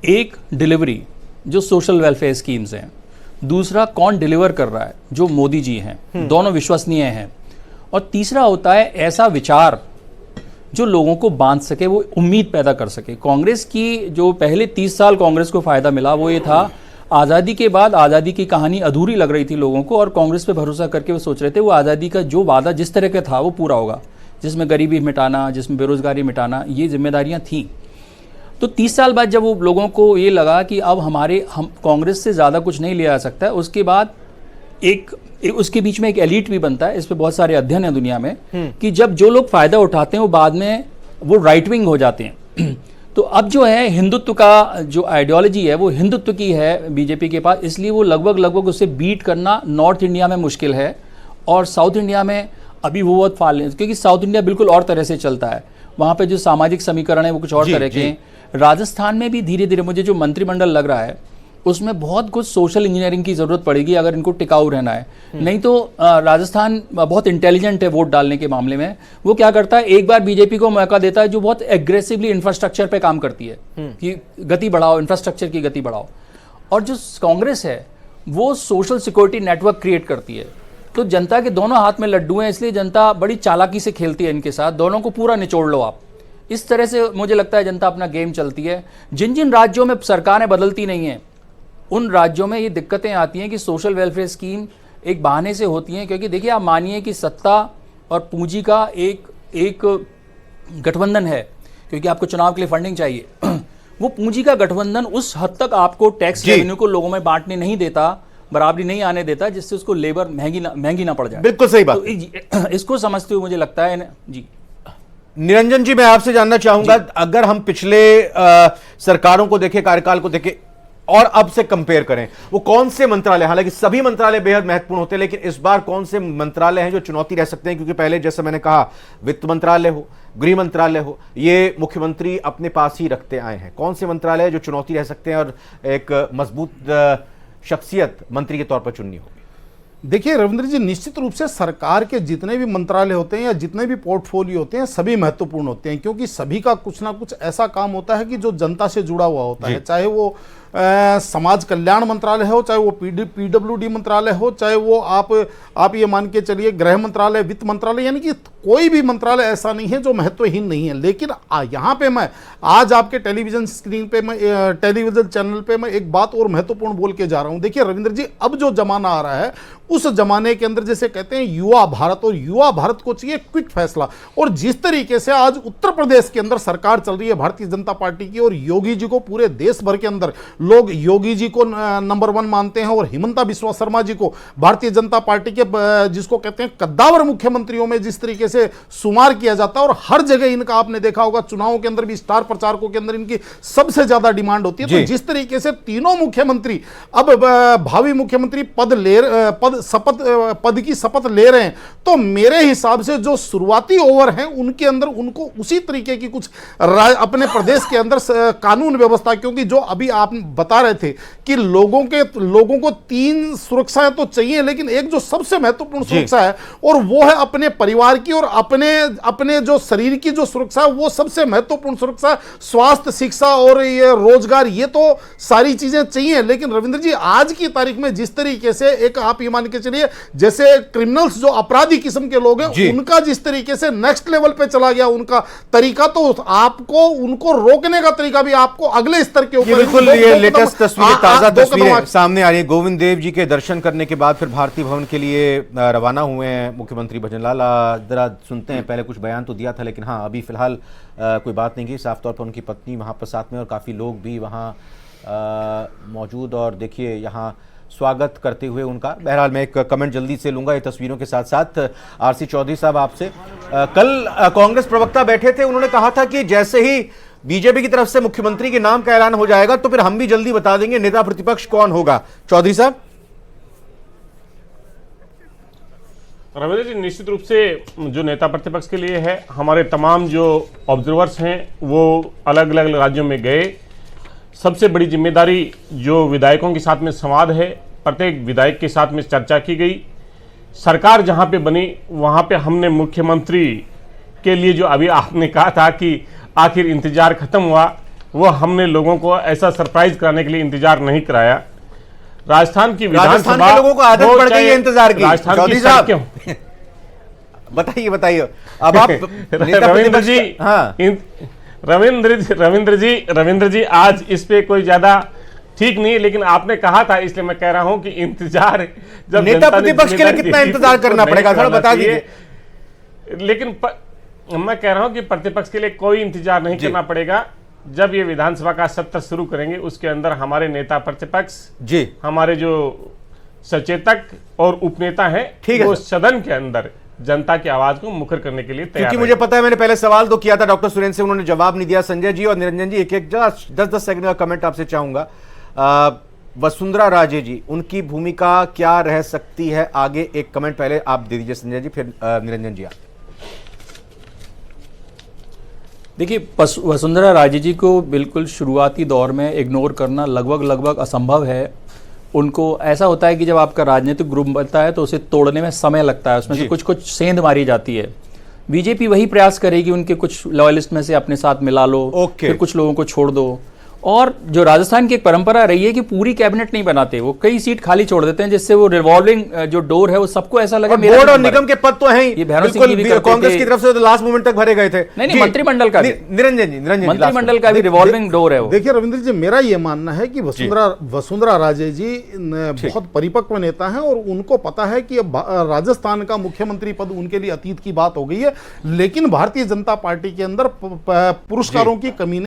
I: एक, डिलीवरी, जो सोशल वेलफेयर स्कीम्स हैं। दूसरा, कौन डिलीवर कर रहा है, जो मोदी जी हैं, दोनों विश्वसनीय हैं। और तीसरा होता है ऐसा विचार जो लोगों को बांध सके, वो उम्मीद पैदा कर सके। कांग्रेस की जो पहले 30 साल कांग्रेस को फायदा मिला वो ये था, आज़ादी के बाद आज़ादी की कहानी अधूरी लग रही थी लोगों को, और कांग्रेस पे भरोसा करके वो सोच रहे थे वो आज़ादी का जो वादा जिस तरह का था वो पूरा होगा, जिसमें गरीबी मिटाना, जिसमें बेरोजगारी मिटाना, ये जिम्मेदारियां थीं। तो 30 साल बाद जब वो लोगों को ये लगा कि अब हम कांग्रेस से ज़्यादा कुछ नहीं लिया जा सकता है, उसके बाद उसके बीच में एक एलीट भी बनता है। इस पे बहुत सारे अध्ययन हैं दुनिया में कि जब जो लोग फायदा उठाते हैं वो बाद में वो राइट विंग हो जाते हैं। तो अब जो है हिंदुत्व का जो आइडियोलॉजी है वो हिंदुत्व की है बीजेपी के पास, इसलिए वो लगभग उसे बीट करना नॉर्थ इंडिया में मुश्किल है, और साउथ इंडिया में अभी वो बहुत फाल है, क्योंकि साउथ इंडिया बिल्कुल और तरह से चलता है। वहाँ पे जो सामाजिक समीकरण है वो कुछ और तरह के हैं। राजस्थान में भी धीरे धीरे मुझे जो मंत्रिमंडल लग रहा है उसमें बहुत कुछ सोशल इंजीनियरिंग की जरूरत पड़ेगी अगर इनको टिकाऊ रहना है। नहीं तो राजस्थान बहुत इंटेलिजेंट है वोट डालने के मामले में। वो क्या करता है, एक बार बीजेपी को मौका देता है जो बहुत एग्रेसिवली इंफ्रास्ट्रक्चर पे काम करती है कि गति बढ़ाओ, इंफ्रास्ट्रक्चर की गति बढ़ाओ, और जो कांग्रेस है वो सोशल सिक्योरिटी नेटवर्क क्रिएट करती है। तो जनता के दोनों हाथ में लड्डू हैं, इसलिए जनता बड़ी चालाकी से खेलती है इनके साथ, दोनों को पूरा निचोड़ लो आप। इस तरह से मुझे लगता है जनता अपना गेम चलती है। जिन जिन राज्यों में सरकारें बदलती नहीं हैं उन राज्यों में ये दिक्कतें आती हैं कि सोशल वेलफेयर स्कीम एक बहाने से होती हैं, क्योंकि देखिए आप मानिए कि सत्ता और पूंजी का एक गठबंधन है, क्योंकि आपको चुनाव के लिए फंडिंग चाहिए। वो पूंजी का गठबंधन उस हद तक आपको टैक्स रेवेन्यू को लोगों में बांटने नहीं देता, बराबरी नहीं आने देता, जिससे उसको लेबर महंगी ना पड़ जाए।
A: बिल्कुल सही बात।
I: तो इसको समझते हुए मुझे लगता है जी।
A: निरंजन जी, मैं आपसे जानना चाहूंगा, अगर हम पिछले सरकारों को देखें, कार्यकाल को देखें और अब से कंपेयर करें, वो कौन से मंत्रालय, हालांकि सभी मंत्रालय बेहद महत्वपूर्ण होते हैं, लेकिन इस बार कौन से मंत्रालय हैं जो चुनौती रह सकते हैं? क्योंकि पहले जैसे मैंने कहा, वित्त मंत्रालय हो, गृह मंत्रालय हो, ये मुख्यमंत्री अपने पास ही रखते आए हैं। कौन से मंत्रालय जो चुनौती रह सकते हैं और एक मजबूत शख्सियत मंत्री के तौर पर चुननी होगी?
F: देखिए रविंद्र जी, निश्चित रूप से सरकार के जितने भी मंत्रालय होते हैं या जितने भी पोर्टफोलियो होते हैं सभी महत्वपूर्ण होते हैं, क्योंकि सभी का कुछ ना कुछ ऐसा काम होता है कि जो जनता से जुड़ा हुआ होता है। चाहे वो समाज कल्याण मंत्रालय हो, चाहे वो पीडब्ल्यूडी मंत्रालय हो, चाहे वो आप ये मान के चलिए गृह मंत्रालय, वित्त मंत्रालय, यानी कि कोई भी मंत्रालय ऐसा नहीं है जो महत्वहीन नहीं है। लेकिन यहाँ पे मैं आज आपके टेलीविजन स्क्रीन पे, मैं टेलीविजन चैनल पे मैं एक बात और महत्वपूर्ण बोल के जा रहा हूँ। देखिए रविंद्र जी, अब जो जमाना आ रहा है उस जमाने के अंदर जैसे कहते हैं युवा भारत, और युवा भारत को चाहिए क्विक फैसला। और जिस तरीके से आज उत्तर प्रदेश के अंदर सरकार चल रही है भारतीय जनता पार्टी की, और योगी जी को पूरे देश भर के अंदर लोग योगी जी को नंबर 1 मानते हैं, और हिमंता बिस्वा शर्मा जी को भारतीय जनता पार्टी के जिसको कहते हैं कद्दावर मुख्यमंत्रियों में जिस तरीके से शुमार किया जाता है, और हर जगह इनका आपने देखा होगा चुनावों के अंदर भी स्टार प्रचारकों के अंदर इनकी सबसे ज्यादा डिमांड होती है। तो जिस तरीके से तीनों मुख्यमंत्री अब भावी मुख्यमंत्री पद की शपथ ले रहे हैं, तो मेरे हिसाब से जो शुरुआती ओवर हैं उनके अंदर उनको उसी तरीके की कुछ अपने प्रदेश के अंदर कानून व्यवस्था, क्योंकि जो अभी आप बता रहे थे कि लोगों को 3 सुरक्षाएं तो चाहिए, लेकिन एक जो सबसे महत्वपूर्ण सुरक्षा है और वो है अपने परिवार की और अपने जो शरीर की जो सुरक्षा है, वो सबसे महत्वपूर्ण सुरक्षा। स्वास्थ्य, शिक्षा और ये रोजगार, ये तो सारी चीजें चाहिए। लेकिन रविंद्र जी, आज की तारीख में जिस तरीके से एक आप ये मान के चलिए, जैसे क्रिमिनल्स जो अपराधी किस्म के लोग हैं, उनका जिस तरीके से नेक्स्ट लेवल पे चला गया उनका तरीका, तो आपको उनको रोकने का तरीका भी आपको अगले स्तर के ऊपर।
A: बिल्कुल, ये लेटेस्ट तस्वीरें, ताजा तस्वीरें सामने आ रही है। गोविंद देव जी के दर्शन करने के बाद फिर भारतीय भवन के लिए रवाना हुए हैं मुख्यमंत्री भजनलाल। जरा सुनते हैं, पहले कुछ बयान तो दिया था, लेकिन हाँ, अभी फिलहाल कोई बात नहीं की। साफ तौर पर उनकी पत्नी वहां पर साथ में और काफी लोग भी वहां मौजूद, और देखिए यहाँ स्वागत करते हुए उनका। बहरहाल मैं एक कमेंट जल्दी से लूंगा ये तस्वीरों के साथ साथ। आरसी चौधरी साहब, आपसे कल कांग्रेस प्रवक्ता बैठे थे, उन्होंने कहा था कि जैसे ही बीजेपी की तरफ से मुख्यमंत्री के नाम का ऐलान हो जाएगा तो फिर हम भी जल्दी बता देंगे नेता प्रतिपक्ष कौन होगा। चौधरी साहब।
E: रविंद्र जी, निश्चित रूप से जो नेता प्रतिपक्ष के लिए है, हमारे तमाम जो ऑब्जर्वर्स हैं वो अलग अलग राज्यों में गए। सबसे बड़ी जिम्मेदारी जो विधायकों के साथ में संवाद है, प्रत्येक विधायक के साथ में चर्चा की गई। सरकार जहां पे बनी वहां पे हमने मुख्यमंत्री के लिए जो अभी आपने कहा था कि आखिर इंतजार खत्म हुआ, वो हमने लोगों को ऐसा सरप्राइज कराने के लिए इंतजार नहीं कराया। राजस्थान की विधानसभा
A: के लोगों को आदत पड़ गई है इंतजार की।
E: राजस्थान की सड़कें
A: बताइए अब आप
E: रविंद्र जी। हाँ, रविंद्र जी आज इस पे कोई ज्यादा ठीक नहीं, लेकिन आपने कहा था इसलिए मैं कह रहा हूं कि इंतजार जब
A: नेता प्रतिपक्ष के लिए कितना इंतजार करना पड़ेगा, थोड़ा बता दीजिए।
E: लेकिन मैं कह रहा हूं कि प्रतिपक्ष के लिए कोई इंतजार नहीं करना पड़ेगा। जब ये विधानसभा का सत्र शुरू करेंगे उसके अंदर हमारे नेता प्रतिपक्ष जी, हमारे जो सचेतक और उपनेता हैं, वो सदन के अंदर जनता की आवाज को मुखर करने के लिए तैयार।
A: क्योंकि मुझे पता है, मैंने पहले सवाल तो किया था डॉक्टर सुरेंद्र से, उन्होंने जवाब नहीं दिया। संजय जी और निरंजन जी, एक 10-10 सेकंड का कमेंट आपसे चाहूंगा। वसुंधरा राजे जी, उनकी भूमिका क्या रह सकती है आगे? एक कमेंट पहले आप दे दीजिए संजय जी, फिर निरंजन जी।
I: देखिए, वसुंधरा राजे जी को बिल्कुल शुरुआती दौर में इग्नोर करना लगभग असंभव है। उनको ऐसा होता है कि जब आपका राजनीतिक ग्रुप बनता है तो उसे तोड़ने में समय लगता है, उसमें से कुछ सेंध मारी जाती है। बीजेपी वही प्रयास करेगी, उनके कुछ लॉयलिस्ट में से अपने साथ मिला लो, फिर कुछ लोगों को छोड़ दो। और जो राजस्थान की एक परंपरा रही है कि पूरी कैबिनेट नहीं बनाते, वो कई सीट खाली छोड़ देते हैं, जिससे वो रिवॉल्विंग जो डोर है वो सबको ऐसा लगे।
A: बोर्ड और निगम के पद तो हैं,
I: ये
A: कांग्रेस की तरफ से तो लास्ट मोमेंट तक भरे गए थे।
I: नहीं, मंत्रिमंडल का
A: निरंजन जी,
I: मंत्रिमंडल का भी रिवॉल्विंग डोर है वो।
F: देखिए रविंद्र जी, मेरा ये मानना है कि वसुंधरा राजे जी बहुत परिपक्व नेता हैं और उनको पता है कि अब राजस्थान का मुख्यमंत्री पद उनके लिए अतीत की बात हो गई है। लेकिन भारतीय जनता पार्टी के अंदर पुरस्कारों की कमी